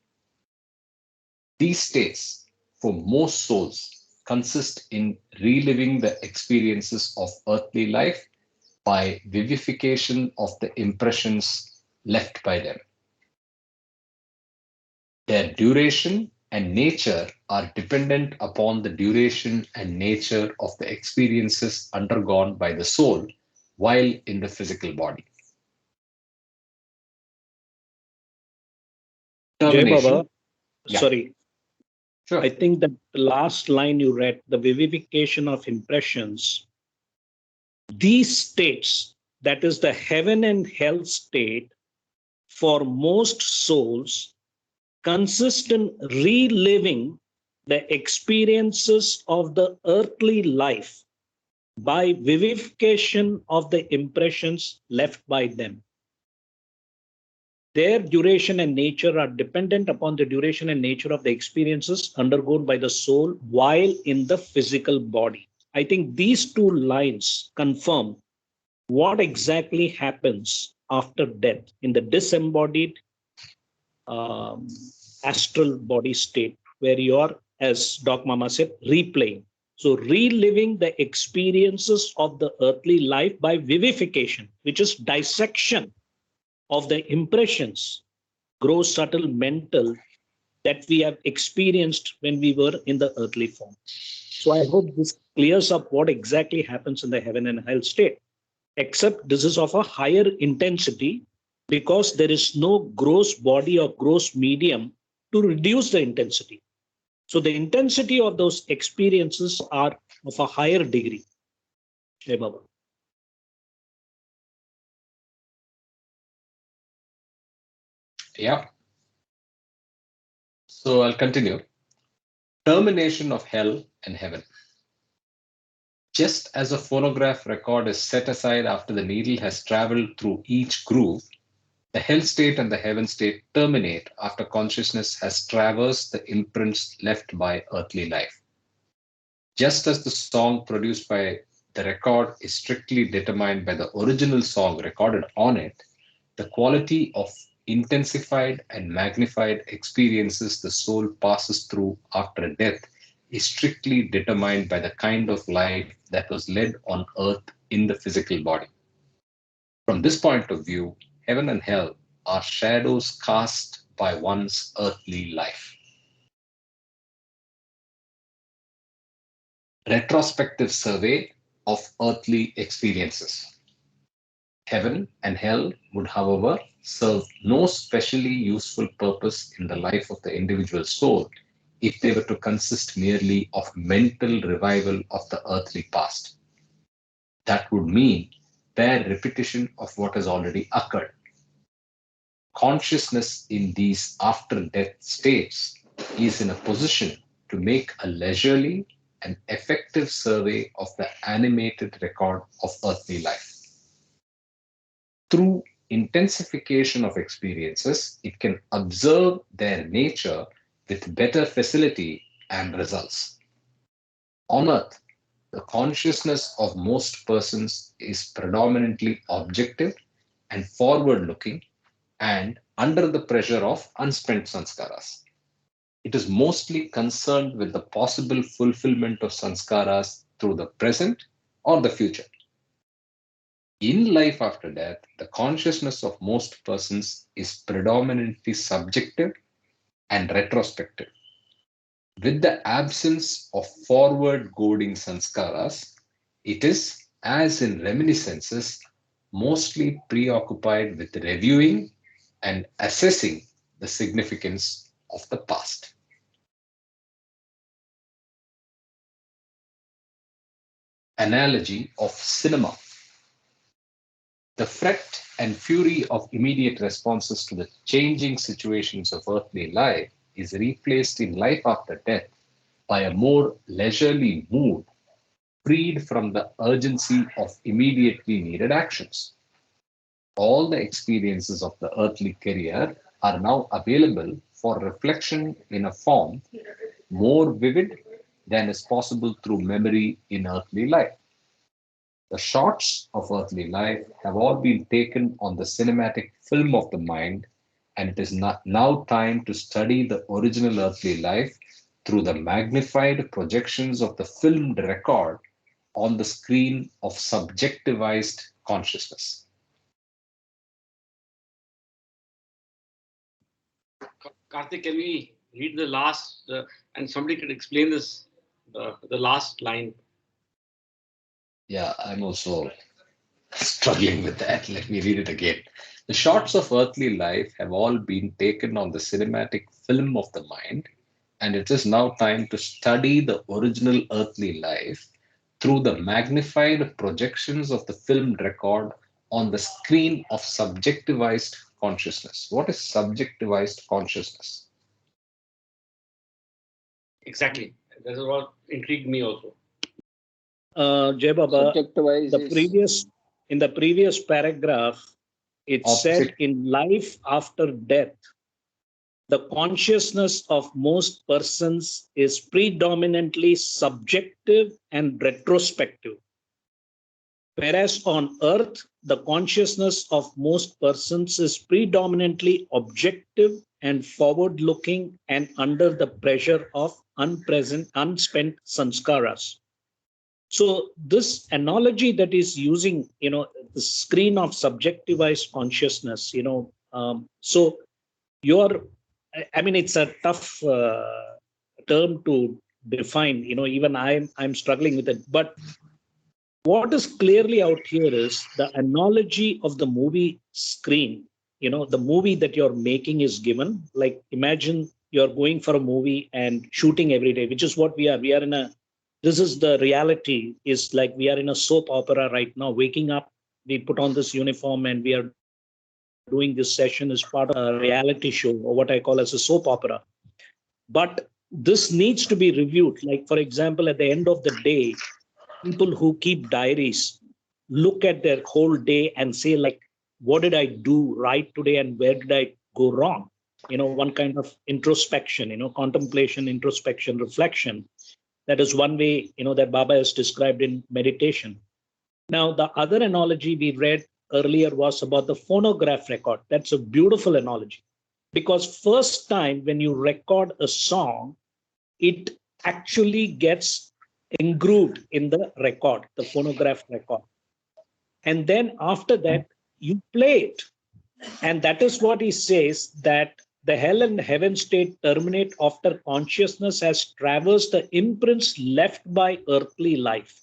These states, for most souls, consist in reliving the experiences of earthly life by vivification of the impressions left by them. Their duration and nature are dependent upon the duration and nature of the experiences undergone by the soul while in the physical body. Jai Termination. Baba, Yeah, sorry, sure. I think that the last line you read, the vivification of impressions, these states, that is the heaven and hell state, for most souls, consist in reliving the experiences of the earthly life by vivification of the impressions left by them. Their duration and nature are dependent upon the duration and nature of the experiences undergone by the soul while in the physical body. I think these two lines confirm what exactly happens after death in the disembodied um, astral body state, where you are, as Doc Mama said, replaying. So, reliving the experiences of the earthly life by vivification, which is dissection of the impressions, gross, subtle, mental, that we have experienced when we were in the earthly form. So, I hope this clears up what exactly happens in the heaven and hell state, except this is of a higher intensity because there is no gross body or gross medium to reduce the intensity. So the intensity of those experiences are of a higher degree. Jai Baba. Yeah. So I'll continue. Termination of hell and heaven. Just as a phonograph record is set aside after the needle has traveled through each groove, the hell state and the heaven state terminate after consciousness has traversed the imprints left by earthly life. Just as the song produced by the record is strictly determined by the original song recorded on it, the quality of intensified and magnified experiences the soul passes through after death is strictly determined by the kind of life that was led on earth in the physical body. From this point of view, heaven and hell are shadows cast by one's earthly life. Retrospective survey of earthly experiences. Heaven and hell would, however, serve no specially useful purpose in the life of the individual soul if they were to consist merely of mental revival of the earthly past. That would mean bare repetition of what has already occurred. Consciousness in these after death states is in a position to make a leisurely and effective survey of the animated record of earthly life. Through intensification of experiences, it can observe their nature with better facility and results. On earth, the consciousness of most persons is predominantly objective and forward looking and under the pressure of unspent sanskaras. It is mostly concerned with the possible fulfillment of sanskaras through the present or the future. In life after death, the consciousness of most persons is predominantly subjective and retrospective. With the absence of forward goading sanskaras, it is, as in reminiscences, mostly preoccupied with reviewing and assessing the significance of the past. Analogy of cinema. The fret and fury of immediate responses to the changing situations of earthly life is replaced in life after death by a more leisurely mood, freed from the urgency of immediately needed actions. All the experiences of the earthly career are now available for reflection in a form more vivid than is possible through memory in earthly life. The shots of earthly life have all been taken on the cinematic film of the mind, and it is now time to study the original earthly life through the magnified projections of the filmed record on the screen of subjectivized consciousness. Karthik, can we read the last, and somebody can explain this, the last line? Yeah, I'm also struggling with that. Let me read it again. The shots of earthly life have all been taken on the cinematic film of the mind, and it is now time to study the original earthly life through the magnified projections of the filmed record on the screen of subjectivized consciousness. What is subjectivized consciousness? Exactly. This is what intrigued me also. Jai Baba, Subject-wise is in the previous paragraph, it said Opposite. in life after death, the consciousness of most persons is predominantly subjective and retrospective. Whereas on earth, the consciousness of most persons is predominantly objective and forward looking and under the pressure of unspent sanskaras. So this analogy that is using, the screen of subjectivized consciousness, so you're, I mean, it's a tough term to define, even I'm struggling with it. But what is clearly out here is the analogy of the movie screen. The movie that you're making is given. Like imagine you're going for a movie and shooting every day, which is what we are. This is the reality, is like we are in a soap opera right now, waking up, we put on this uniform and we are doing this session as part of a reality show or what I call as a soap opera. But this needs to be reviewed. Like, for example, at the end of the day, people who keep diaries look at their whole day and say, like, what did I do right today and where did I go wrong? One kind of introspection, contemplation, introspection, reflection. That is one way, that Baba has described in meditation. Now, the other analogy we read earlier was about the phonograph record. That's a beautiful analogy because first time when you record a song, it actually gets engrooved in the record, the phonograph record. And then after that, you play it. And that is what he says, that the hell and heaven state terminate after consciousness has traversed the imprints left by earthly life.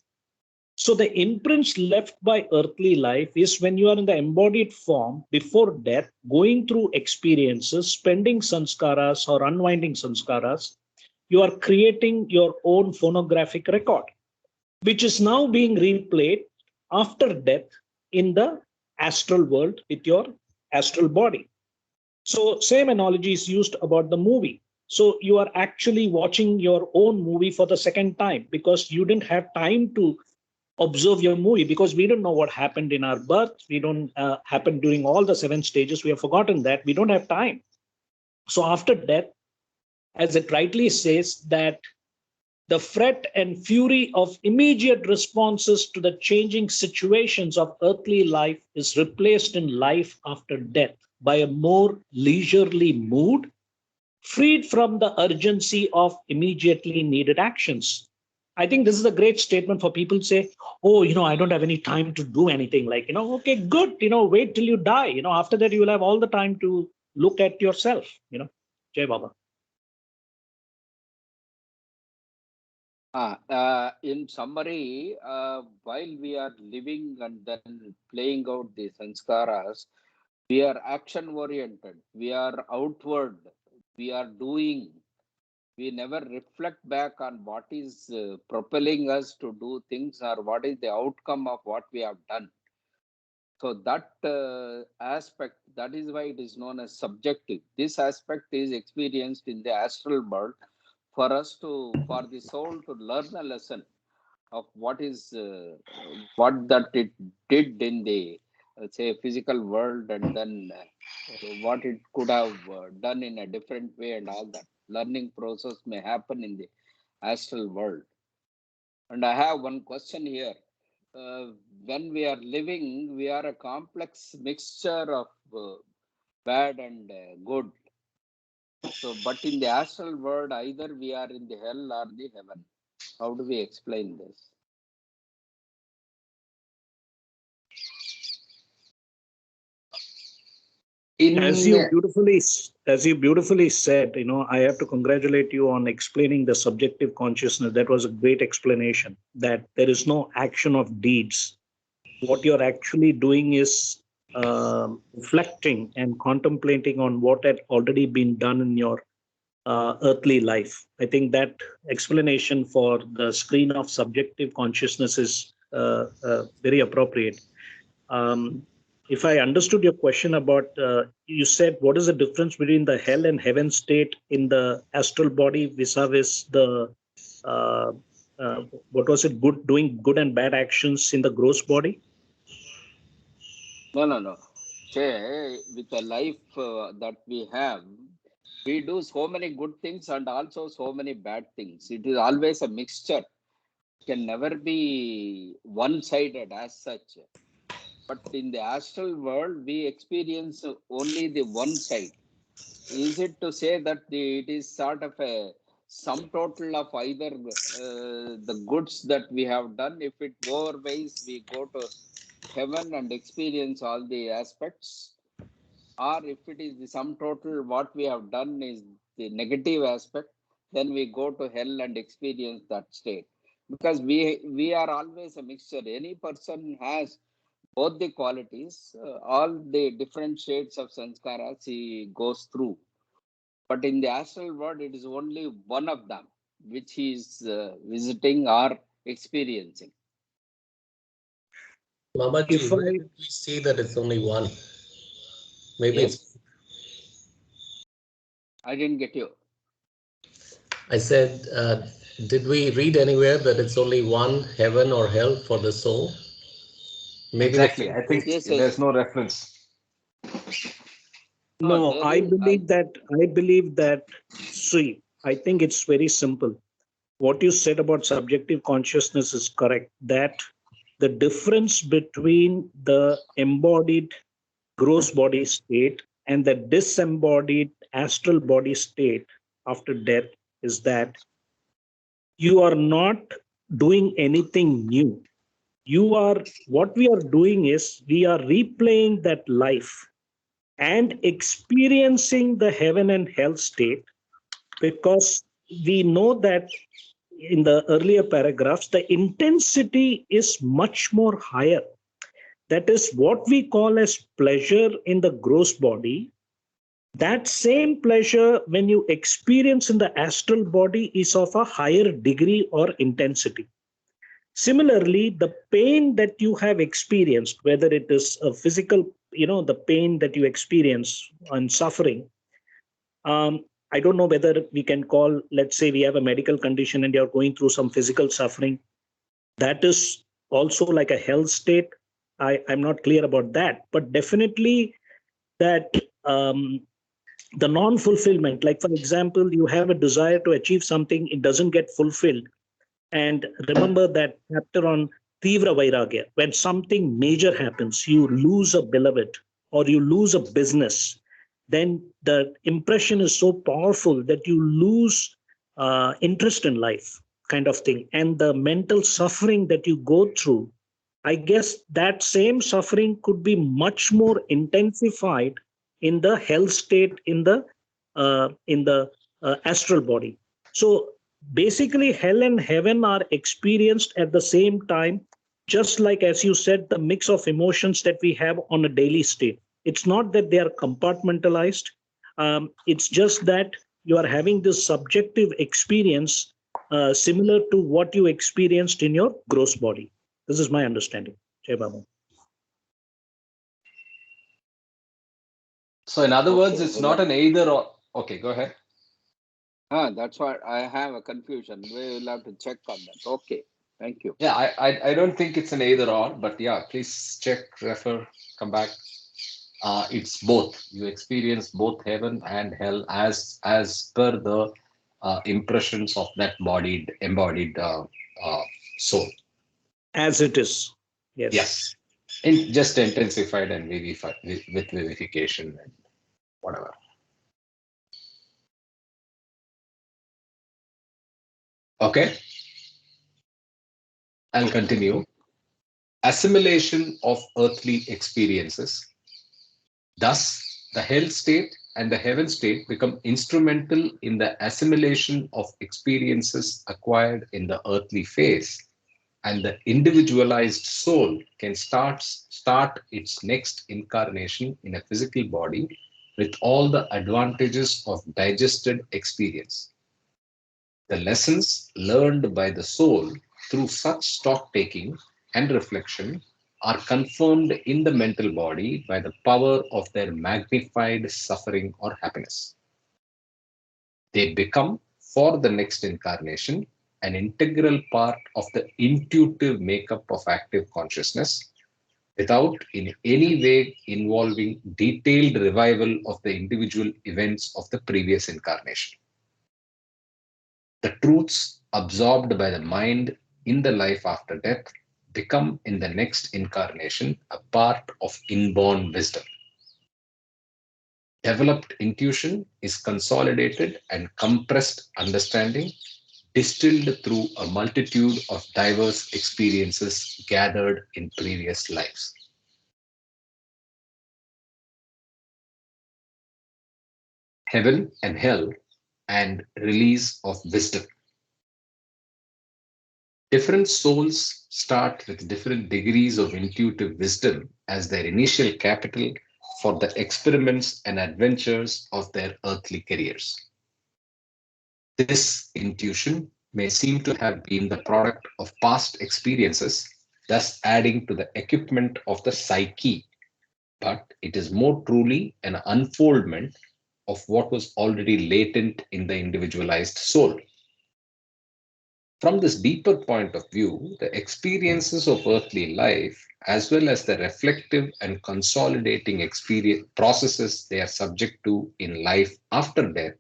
So the imprints left by earthly life is when you are in the embodied form before death, going through experiences, spending sanskaras or unwinding sanskaras, you are creating your own phonographic record, which is now being replayed after death in the astral world with your astral body. So same analogy is used about the movie. So you are actually watching your own movie for the second time because you didn't have time to observe your movie because we don't know what happened in our birth. We don't happen during all the 7 stages. We have forgotten that. We don't have time. So after death, as it rightly says, that the fret and fury of immediate responses to the changing situations of earthly life is replaced in life after death by a more leisurely mood, freed from the urgency of immediately needed actions. I think this is a great statement for people to say, oh, I don't have any time to do anything. Like, okay, good, wait till you die. After that, you will have all the time to look at yourself, Jai Baba. in summary, while we are living and then playing out the sanskaras, we are action oriented, we are outward, we are doing. We never reflect back on what is propelling us to do things or what is the outcome of what we have done. So that aspect, that is why it is known as subjective. This aspect is experienced in the astral world for the soul to learn a lesson of what that it did in the say physical world, and then what it could have done in a different way, and all that learning process may happen in the astral world. And I have one question here. When we are living, we are a complex mixture of bad and good. So, but in the astral world, either we are in the hell or the heaven. How do we explain this? As you beautifully said, I have to congratulate you on explaining the subjective consciousness. That was a great explanation, that there is no action of deeds. What you're actually doing is reflecting and contemplating on what had already been done in your earthly life. I think that explanation for the screen of subjective consciousness is very appropriate. If I understood your question about, you said, what is the difference between the hell and heaven state in the astral body vis-a-vis the, uh, what was it, doing good and bad actions in the gross body? No. Say, with the life that we have, we do so many good things and also so many bad things. It is always a mixture. It can never be one-sided as such. But in the astral world, we experience only the one side. Is it to say that it is sort of a sum total of either the goods that we have done? If it overweighs, we go to heaven and experience all the aspects, or if it is the sum total, what we have done is the negative aspect, then we go to hell and experience that state. Because we are always a mixture. Any person has both the qualities, all the different shades of sanskaras he goes through. But in the astral world, it is only one of them which he is visiting or experiencing. Mamaji, where did we see that it's only one? Maybe yes? I didn't get you. I said, did we read anywhere that it's only one, heaven or hell for the soul? Maybe exactly. I think yes. there's no reference. No, I believe that, see, I think it's very simple. What you said about subjective consciousness is correct, that the difference between the embodied gross body state and the disembodied astral body state after death is that you are not doing anything new. What we are doing is we are replaying that life and experiencing the heaven and hell state, because we know that in the earlier paragraphs, the intensity is much more higher. That is what we call as pleasure in the gross body. That same pleasure, when you experience in the astral body, is of a higher degree or intensity. Similarly, the pain that you have experienced, whether it is a physical, the pain that you experience and suffering, I don't know whether we can call, let's say we have a medical condition and you're going through some physical suffering. That is also like a health state. I'm not clear about that, but definitely that the non-fulfillment, like for example, you have a desire to achieve something, it doesn't get fulfilled. And remember that chapter on Tivra Vairagya, when something major happens, you lose a beloved or you lose a business, then the impression is so powerful that you lose interest in life, kind of thing. And the mental suffering that you go through, I guess that same suffering could be much more intensified in the health state, in the astral body. So basically, hell and heaven are experienced at the same time, just like, as you said, the mix of emotions that we have on a daily state. It's not that they are compartmentalized. It's just that you are having this subjective experience similar to what you experienced in your gross body. This is my understanding. Jai Baba. So in other words, Okay, it's not an either or. Okay, go ahead. that's what I have a confusion. We will have to check on that. Okay, thank you. Yeah, I don't think it's an either or, but yeah, please check, refer, come back. It's both. You experience both heaven and hell as per the impressions of that embodied soul. As it is. Yes. Yes, just intensified and vivified with vivification and whatever. Okay, I'll continue. Assimilation of earthly experiences. Thus, the hell state and the heaven state become instrumental in the assimilation of experiences acquired in the earthly phase, and the individualized soul can start its next incarnation in a physical body with all the advantages of digested experience. The lessons learned by the soul through such stock taking and reflection are confirmed in the mental body by the power of their magnified suffering or happiness. They become, for the next incarnation, an integral part of the intuitive makeup of active consciousness without in any way involving detailed revival of the individual events of the previous incarnation. The truths absorbed by the mind in the life after death become in the next incarnation a part of inborn wisdom. Developed intuition is consolidated and compressed understanding distilled through a multitude of diverse experiences gathered in previous lives. Heaven and hell and release of wisdom. Different souls start with different degrees of intuitive wisdom as their initial capital for the experiments and adventures of their earthly careers. This intuition may seem to have been the product of past experiences, thus adding to the equipment of the psyche, but it is more truly an unfoldment of what was already latent in the individualized soul. From this deeper point of view, the experiences of earthly life, as well as the reflective and consolidating experience processes they are subject to in life after death,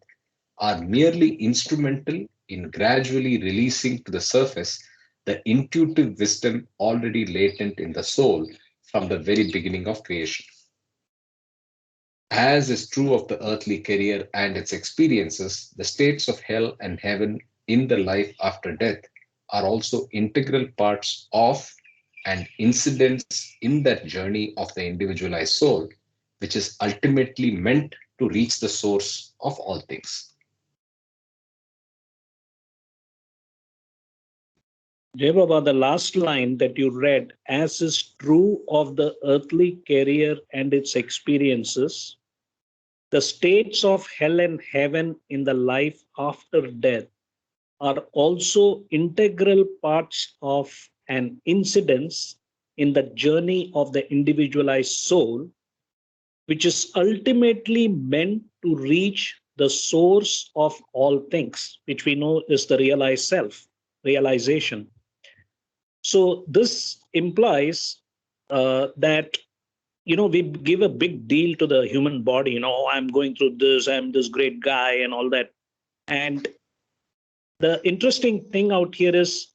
are merely instrumental in gradually releasing to the surface the intuitive wisdom already latent in the soul from the very beginning of creation. As is true of the earthly career and its experiences, the states of hell and heaven in the life after death are also integral parts of and incidents in that journey of the individualized soul, which is ultimately meant to reach the source of all things. Jai Baba, the last line that you read, as is true of the earthly career and its experiences, the states of hell and heaven in the life after death are also integral parts of an incidence in the journey of the individualized soul, which is ultimately meant to reach the source of all things, which we know is the realized self, realization. So this implies that we give a big deal to the human body. I'm going through this, I'm this great guy and all that. And the interesting thing out here is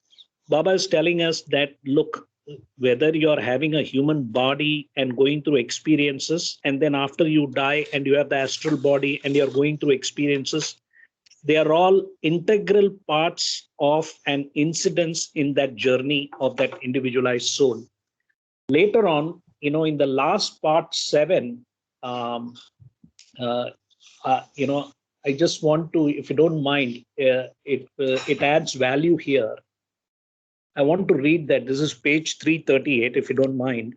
Baba is telling us that, look, whether you're having a human body and going through experiences, and then after you die and you have the astral body and you're going through experiences, they are all integral parts of an incidence in that journey of that individualized soul. Later on, in the last part 7, I just want to, if you don't mind, it adds value here. I want to read that. This is page 338, if you don't mind.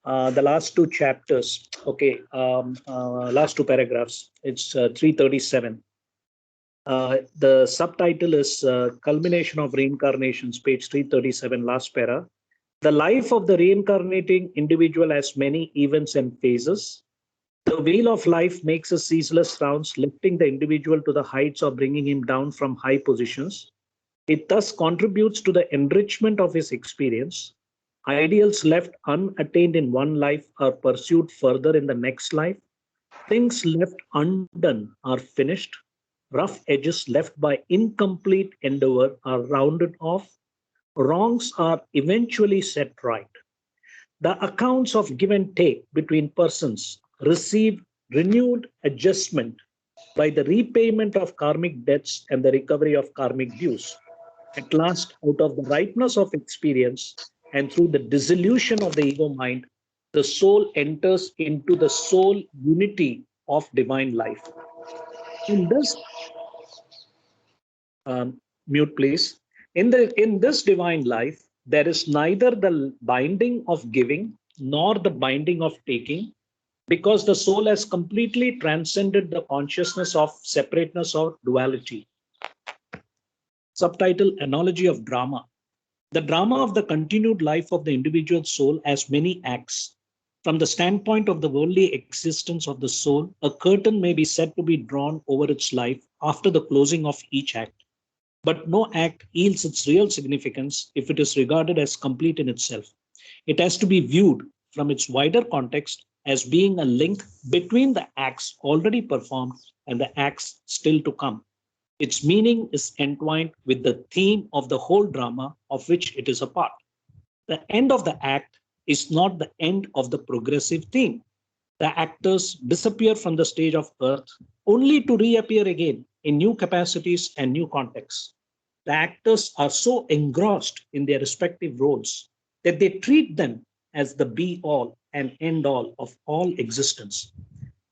The last 2 chapters, okay, last 2 paragraphs. It's 337. The subtitle is Culmination of Reincarnations, page 337, last para. The life of the reincarnating individual has many events and phases. The wheel of life makes a ceaseless rounds, lifting the individual to the heights or bringing him down from high positions. It thus contributes to the enrichment of his experience. Ideals left unattained in one life are pursued further in the next life. Things left undone are finished. Rough edges left by incomplete endeavor are rounded off. Wrongs are eventually set right. The accounts of give and take between persons receive renewed adjustment by the repayment of karmic debts and the recovery of karmic dues. At last, out of the ripeness of experience and through the dissolution of the ego mind, the soul enters into the soul unity of divine life. In this, mute please. In this divine life, there is neither the binding of giving nor the binding of taking, because the soul has completely transcended the consciousness of separateness or duality. Subtitle: Analogy of Drama. The drama of the continued life of the individual soul has many acts. From the standpoint of the worldly existence of the soul, a curtain may be said to be drawn over its life after the closing of each act. But no act yields its real significance if it is regarded as complete in itself. It has to be viewed from its wider context as being a link between the acts already performed and the acts still to come. Its meaning is entwined with the theme of the whole drama of which it is a part. The end of the act is not the end of the progressive theme. The actors disappear from the stage of earth only to reappear again in new capacities and new contexts. The actors are so engrossed in their respective roles that they treat them as the be-all and end-all of all existence.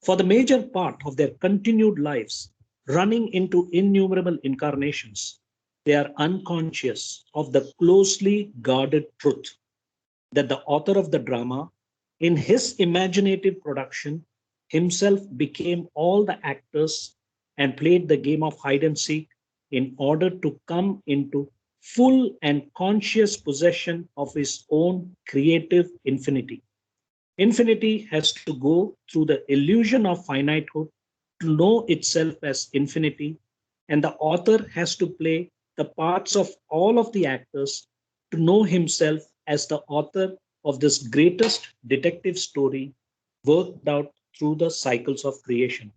For the major part of their continued lives, running into innumerable incarnations, they are unconscious of the closely guarded truth that the author of the drama, in his imaginative production, himself became all the actors and played the game of hide and seek in order to come into full and conscious possession of his own creative infinity. Infinity has to go through the illusion of finitehood to know itself as infinity, and the author has to play the parts of all of the actors to know himself as the author of this greatest detective story worked out through the cycles of creation.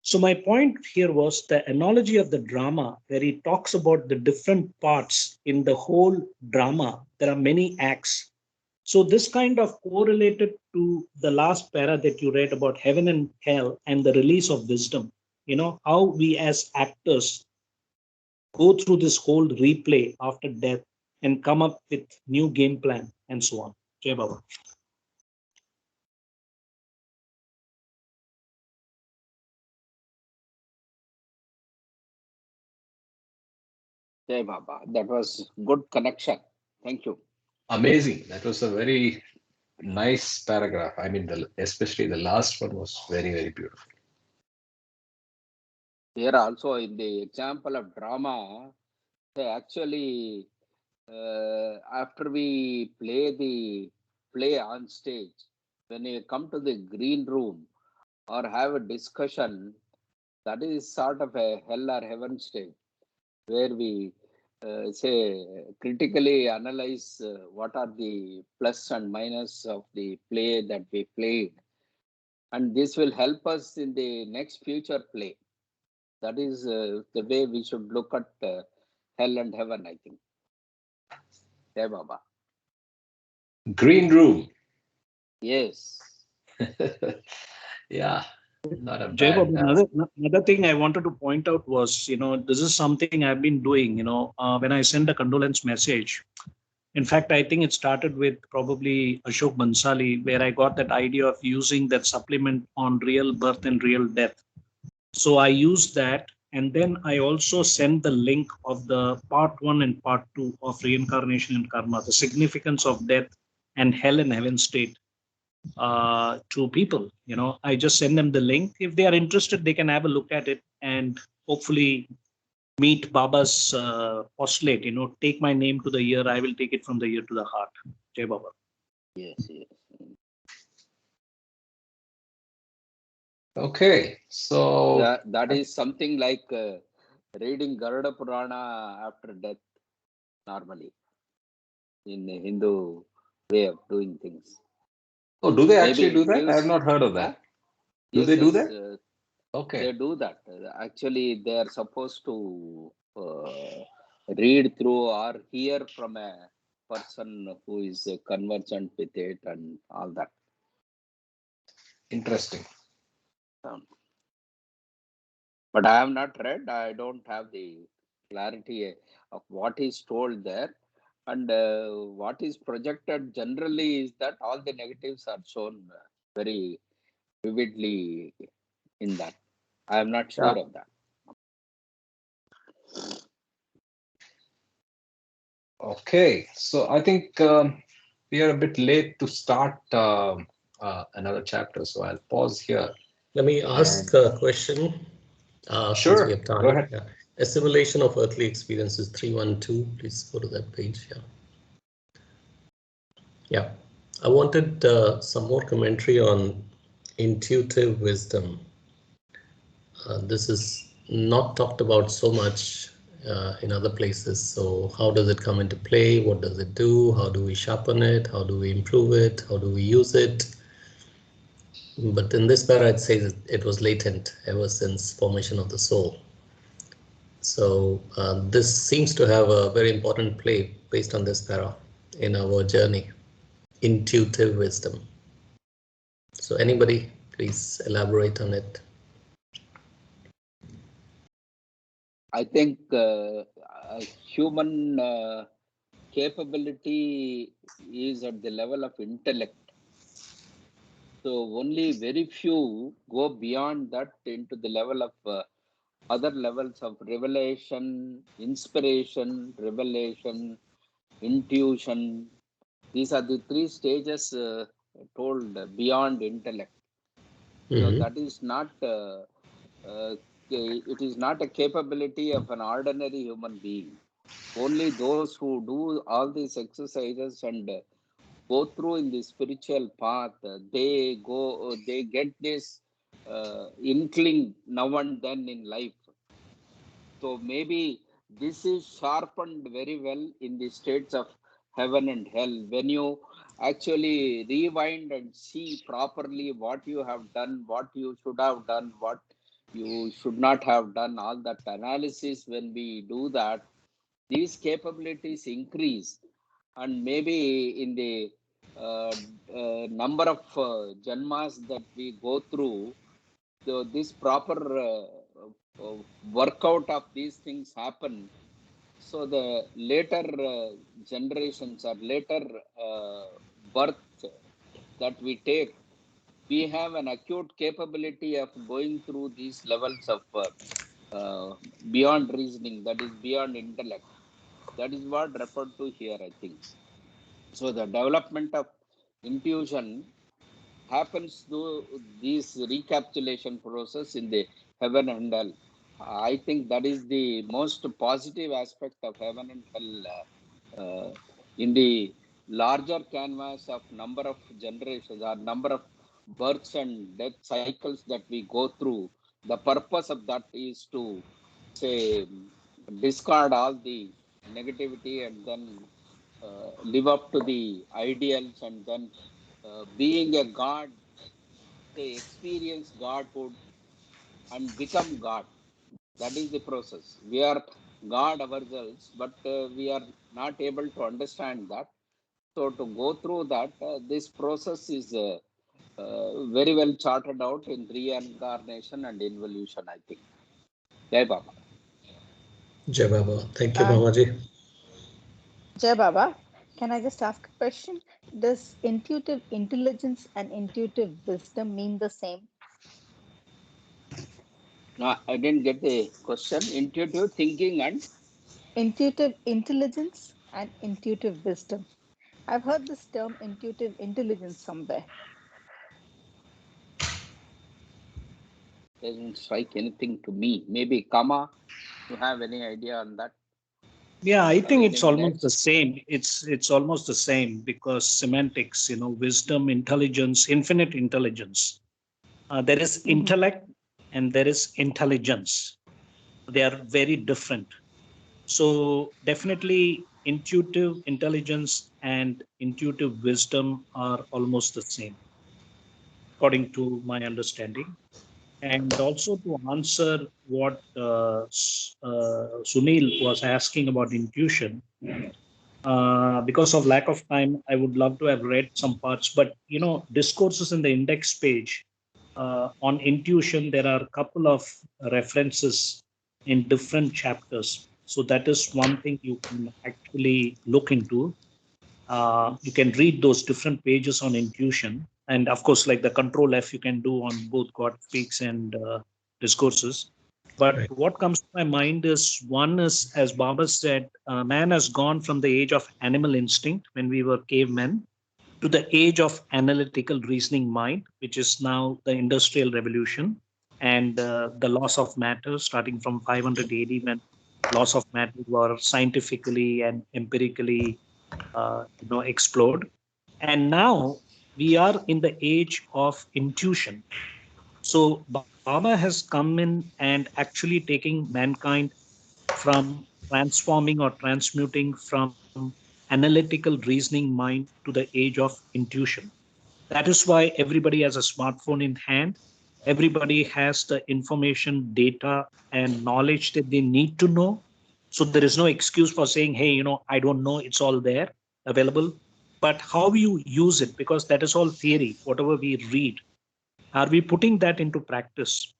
So my point here was the analogy of the drama, where he talks about the different parts in the whole drama. There are many acts. So this kind of correlated to the last para that you read about heaven and hell and the release of wisdom. You know, how we as actors go through this whole replay after death and come up with new game plan and so on. Jai Baba. Jai Baba. That was good connection. Thank you. Amazing. That was a very nice paragraph. I mean, especially the last one was very, very beautiful. Here also in the example of drama, they actually after we play the play on stage, when you come to the green room or have a discussion, that is sort of a hell or heaven stage where we say critically analyze what are the plus and minus of the play that we played, and this will help us in the next future play. That is the way we should look at hell and heaven, I think. Jai Baba. Green room. Yes. Yeah, not a Jai bad. Baba, another thing I wanted to point out was, this is something I've been doing, when I send a condolence message. In fact, I think it started with probably Ashok Bansali, where I got that idea of using that supplement on real birth and real death. So I used that. And then I also sent the link of the part 1 and part 2 of reincarnation and karma, the significance of death and hell and heaven state to people. I just send them the link. If they are interested, they can have a look at it and hopefully meet Baba's postulate, take my name to the ear, I will take it from the ear to the heart. Jai Baba. Yes, yes. Okay, so That is something like reading Garuda Purana after death, normally, in the Hindu way of doing things. oh, do they actually Maybe do it that? I have gives. not heard of that. Do Yes, they do yes, that? Okay, they do that. Actually, they are supposed to read through or hear from a person who is conversant with it and all that. interesting. But I have not read. I don't have the clarity of what is told there. And what is projected generally is that all the negatives are shown very vividly in that. I am not sure Yeah. of that. Okay, so I think we are a bit late to start another chapter, so I'll pause here. Let me ask a question since we Sure, have go time. ahead. Yeah. Assimilation of earthly experiences 312. Please go to that page. Yeah. Yeah. I wanted some more commentary on intuitive wisdom. This is not talked about so much in other places. So how does it come into play? What does it do? How do we sharpen it? How do we improve it? How do we use it? But in this para, it says it was latent ever since formation of the soul. So this seems to have a very important play based on this para in our journey, intuitive wisdom. So anybody, please elaborate on it. I think human capability is at the level of intellect. So only very few go beyond that into the level of other levels of revelation, inspiration, revelation, intuition. These are the three stages told beyond intellect. So that is not. It is not a capability of an ordinary human being. Only those who do all these exercises and go through in the spiritual path, they get this inkling now and then in life. So maybe this is sharpened very well in the states of heaven and hell. When you actually rewind and see properly what you have done, what you should have done, what you should not have done, all that analysis, when we do that, these capabilities increase. And maybe in the number of janmas that we go through, this proper workout of these things happen. So the later generations or later birth that we take, we have an acute capability of going through these levels of beyond reasoning, that is beyond intellect. That is what referred to here, I think. So the development of intuition happens through this recapitulation process in the heaven and hell. I think that is the most positive aspect of heaven and hell in the larger canvas of number of generations or number of births and death cycles that we go through. The purpose of that is to say discard all the negativity and then live up to the ideals, and then being a god, say experience godhood and become god. That is the process. We are god ourselves, but we are not able to understand that. So to go through that, this process is very well charted out in reincarnation and involution, I think. Jai Baba. Jai Baba. Thank you, Mamaji. Jai Baba, can I just ask a question? Does intuitive intelligence and intuitive wisdom mean the same? No, I didn't get the question. Intuitive thinking and Intuitive intelligence and intuitive wisdom. I've heard this term intuitive intelligence somewhere. doesn't strike anything to me. Maybe Kama, you have any idea on that? Yeah, I think it's Any almost the minutes? same. It's almost the same because semantics, wisdom, intelligence, infinite intelligence. There is intellect and there is intelligence. They are very different. So definitely intuitive intelligence and intuitive wisdom are almost the same, according to my understanding. And also to answer what Sunil was asking about intuition, because of lack of time, I would love to have read some parts, but discourses in the index page on intuition, there are a couple of references in different chapters. So that is one thing you can actually look into. You can read those different pages on intuition. And of course, like the control F, you can do on both God Speaks and discourses. But Right. what comes to my mind is one is, as Baba said, man has gone from the age of animal instinct when we were cavemen to the age of analytical reasoning mind, which is now the industrial revolution and the loss of matter starting from 500 AD when loss of matter were scientifically and empirically explored. And now we are in the age of intuition. So Baba has come in and actually taking mankind from transforming or transmuting from analytical reasoning mind to the age of intuition. That is why everybody has a smartphone in hand. Everybody has the information, data, and knowledge that they need to know. So there is no excuse for saying, hey, I don't know, it's all there available. But how you use it, because that is all theory, whatever we read, are we putting that into practice?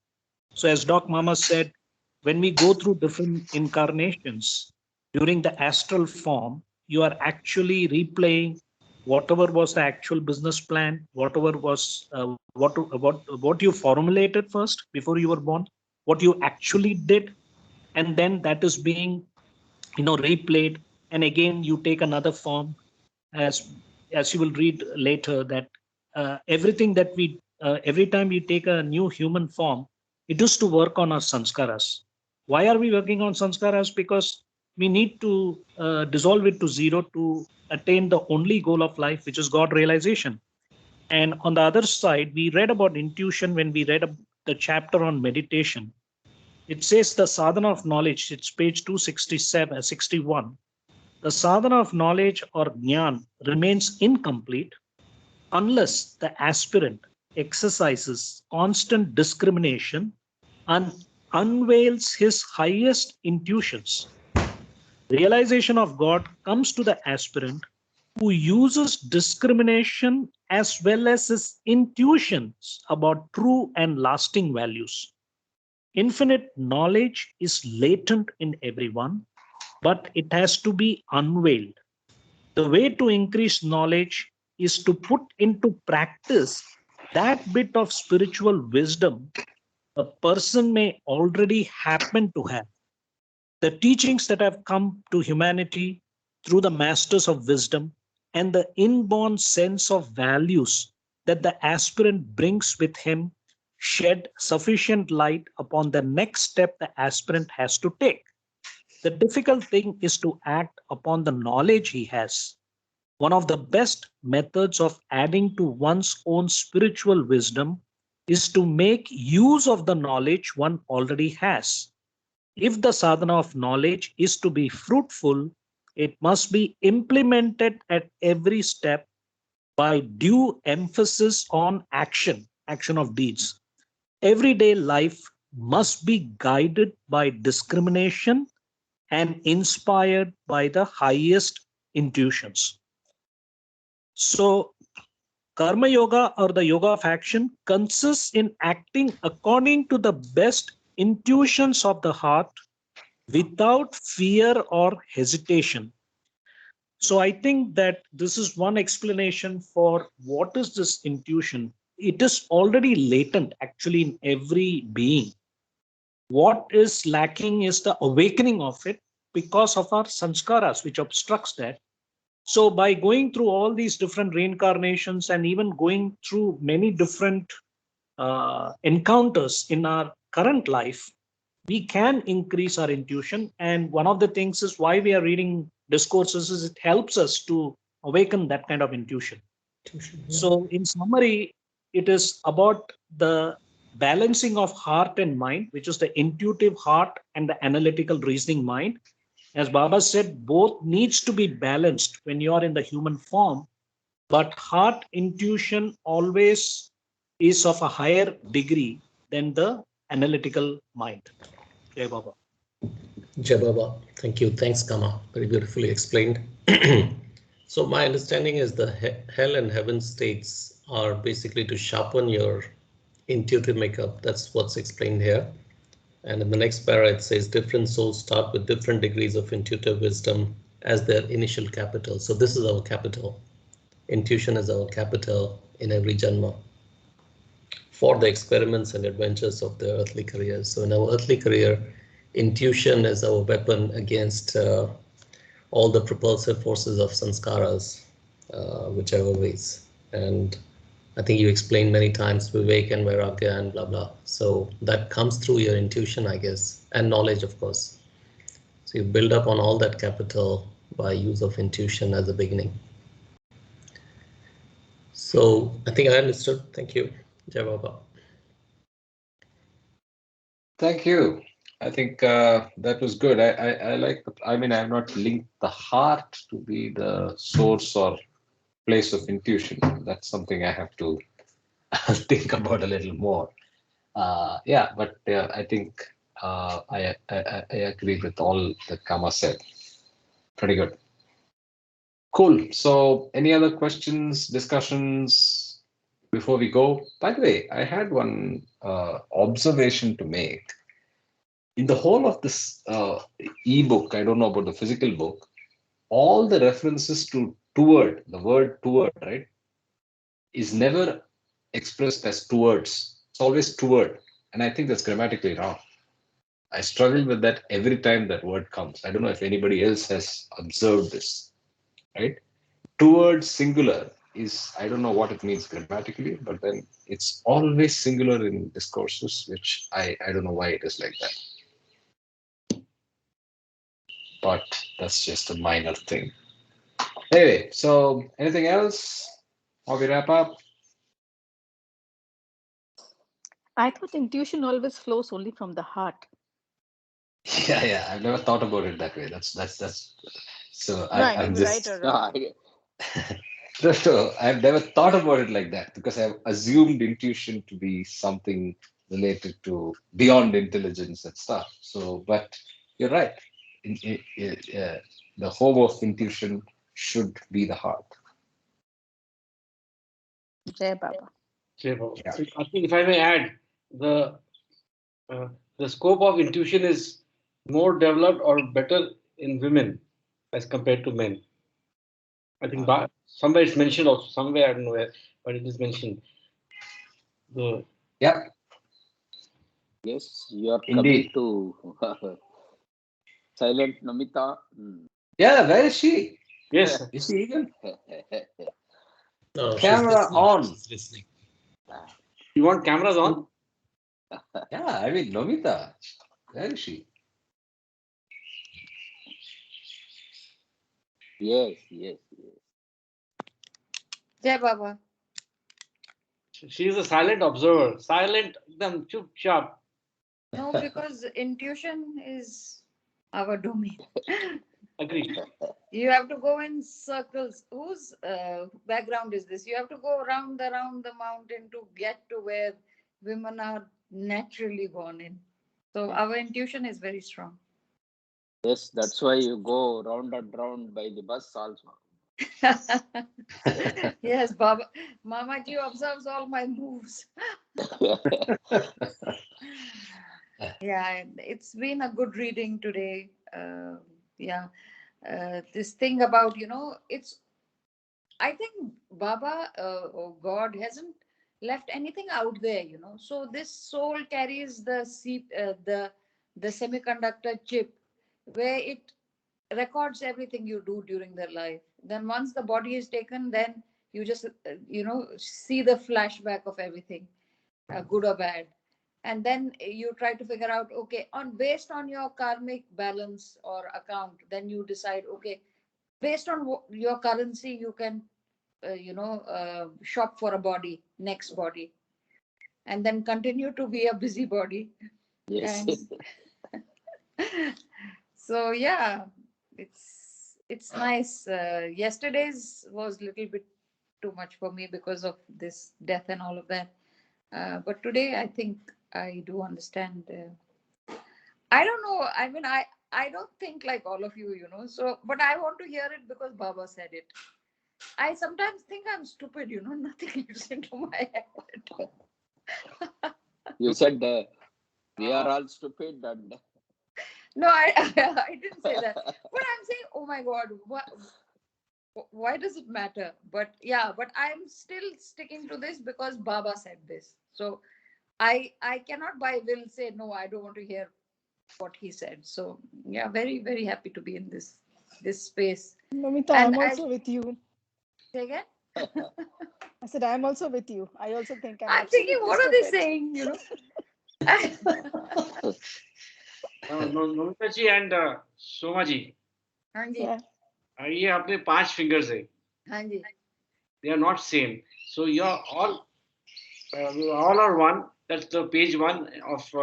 So, as Doc Mama said, when we go through different incarnations during the astral form, you are actually replaying whatever was the actual business plan, whatever was what you formulated first before you were born, what you actually did, and then that is being replayed, and again you take another form, as you will read later, that everything that we every time we take a new human form, it is to work on our sanskaras. Why are we working on sanskaras? Because we need to dissolve it to zero to attain the only goal of life, which is God realization. And on the other side, we read about intuition when we read the chapter on meditation. It says the sadhana of knowledge, it's page 267, 61. The sadhana of knowledge or jnana remains incomplete unless the aspirant exercises constant discrimination and unveils his highest intuitions. Realization of God comes to the aspirant who uses discrimination as well as his intuitions about true and lasting values. Infinite knowledge is latent in everyone, but it has to be unveiled. The way to increase knowledge is to put into practice that bit of spiritual wisdom a person may already happen to have. The teachings that have come to humanity through the masters of wisdom and the inborn sense of values that the aspirant brings with him shed sufficient light upon the next step the aspirant has to take. The difficult thing is to act upon the knowledge he has. One of the best methods of adding to one's own spiritual wisdom is to make use of the knowledge one already has. If the sadhana of knowledge is to be fruitful, it must be implemented at every step by due emphasis on action, action of deeds. Everyday life must be guided by discrimination and inspired by the highest intuitions. So, Karma Yoga or the Yoga of Action consists in acting according to the best intuitions of the heart without fear or hesitation. So I think that this is one explanation for what is this intuition. It is already latent actually in every being. What is lacking is the awakening of it because of our sanskaras, which obstructs that. So by going through all these different reincarnations and even going through many different encounters in our current life, we can increase our intuition. And one of the things is why we are reading discourses is it helps us to awaken that kind of intuition. Yeah. So in summary, it is about the balancing of heart and mind, which is the intuitive heart and the analytical reasoning mind. As Baba said, both needs to be balanced when you are in the human form, but heart intuition always is of a higher degree than the analytical mind. Jai Baba. Jai Baba, thank you. Thanks, Kama. Very beautifully explained. So my understanding is the hell and heaven states are basically to sharpen your intuitive makeup. That's what's explained here. And in the next para, it says different souls start with different degrees of intuitive wisdom as their initial capital. So this is our capital. Intuition is our capital in every janma for the experiments and adventures of the earthly careers. So in our earthly career, intuition is our weapon against all the propulsive forces of sanskaras, whichever ways. And I think you explained many times Vivek and Vairagya and blah, blah. So that comes through your intuition, I guess, and knowledge, of course. So you build up on all that capital by use of intuition as a beginning. So I think I understood. Thank you. Jai Baba. Thank you. I think that was good. I like, I mean, I have not linked the heart to be the source or place of intuition. That's something I have to think about a little more. Yeah, but I think I agree with all that Kama said. Pretty good. Cool. So, any other questions, discussions before we go? By the way, I had one observation to make. In the whole of this ebook, I don't know about the physical book, all the references to toward, the word toward, right, is never expressed as towards. It's always toward. And I think that's grammatically wrong. I struggle with that every time that word comes. I don't know if anybody else has observed this, right? Towards singular is, I don't know what it means grammatically, but then it's always singular in discourses, which I don't know why it is like that. But that's just a minor thing. Anyway, so anything else? Or we wrap up? I thought intuition always flows only from the heart. Yeah. I've never thought about it that way. That's so No, I I'm mean right just or No, wrong. no, I've never thought about it like that because I've assumed intuition to be something related to beyond intelligence and stuff. So, but you're right. The home of intuition should be the heart. Jai Baba. Yeah. I think if I may add, the scope of intuition is more developed or better in women as compared to men. I think somewhere it's mentioned also, somewhere I don't know where, but it is mentioned. Yeah. yes, you are Indeed. coming to silent Namita. Yeah, where is she? Yes, Is she even? No, Camera she's listening. on. She's listening. you want cameras on? Yeah, I mean, Nomita, where is she? Yes. Jai Baba. She is a silent observer, silent, them chup chap. No, because intuition is our domain. Agreed. You have to go in circles. Whose background is this? You have to go around the mountain to get to where women are naturally born in. So our intuition is very strong. Yes, that's why you go round and round by the bus also. Yes, Baba. Mamaji observes all my moves. Yeah, it's been a good reading today. Yeah, this thing about, it's, I think Baba or God hasn't left anything out there, So this soul carries the semiconductor chip where it records everything you do during their life. Then once the body is taken, then you just see the flashback of everything, good or bad, and then you try to figure out, okay, on based on your karmic balance or account, then you decide, okay, based on your currency, you can shop for a body, next body, and then continue to be a busybody. Yes. And so yeah, it's nice. Yesterday's was a little bit too much for me because of this death and all of that. But today, I think I do understand. I don't know. I mean, I don't think like all of you, So, but I want to hear it because Baba said it. I sometimes think I'm stupid, Nothing gets into my head. You said we are all stupid. And No, I didn't say that. But I'm saying, oh my God, why does it matter? But yeah, but I'm still sticking to this because Baba said this. So I cannot by will say, no, I don't want to hear what he said. So yeah, very, very happy to be in this space. Namita, And I'm also with you. say again? I said, I'm also with you. I also think I'm thinking, what are they stupid. saying, Nomita ji and Soma ji, हाँ जी, Yeah. ये अपने 5 fingers है. हाँ जी. They are not same. So you are all are one. That's the page 1 of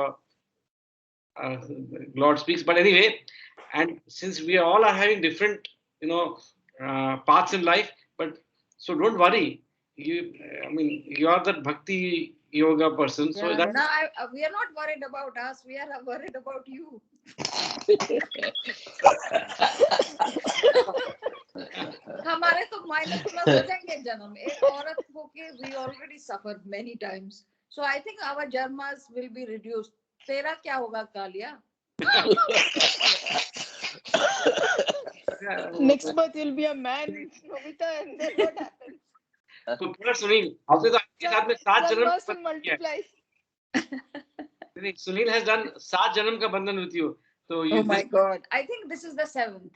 Lord Speaks. But anyway, and since we all are having different, paths in life, but so don't worry. You are the bhakti yoga person. So Yeah, that no, we are not worried about us. We are worried about you. हमारे तो minus plus हो जाएंगे जन्म. एक औरत होके we already suffered many times. So I think our jarmas will be reduced. तेरा क्या होगा Kaliya? Next birth will be a man, Nomita, and then what happens? तो पूरा सुनील आपने तो आपके साथ में 7 जन्म Janmas का will बंधन किया multiply. है. Sunil has done 7 जन्म का बंधन with you. So you Oh my God! I think this is the 7th.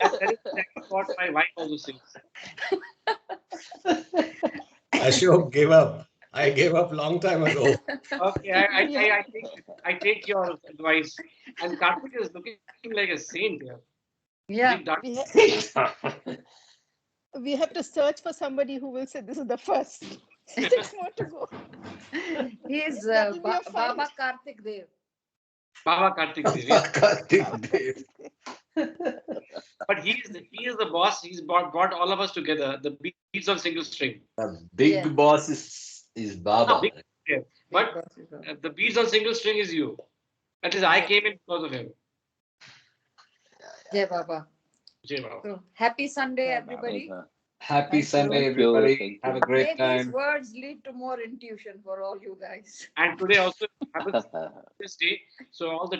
that is exactly what my wife also says. Ashok gave up. I gave up long time ago. Okay, I take your advice. And Karthik is looking like a saint here. Yeah. Big dark. We have to search for somebody who will say this is the first. 6 more to go. He is That will be a fight. Baba Karthik Dev. Baba Karthik Dev. Yeah. Karthik Dev. But he is the boss. He's brought all of us together. The beats on single string. The big Yeah. boss is Baba. Big, yeah. But the beats on single string is you. That is, I came in because of him. Jai Baba. Jai Baba. So happy Sunday, everybody. Happy Thank you. Sunday, Thank you, everybody. thank Have a you. great May these time. words lead to more intuition for all you guys. And today also happens this day. So all the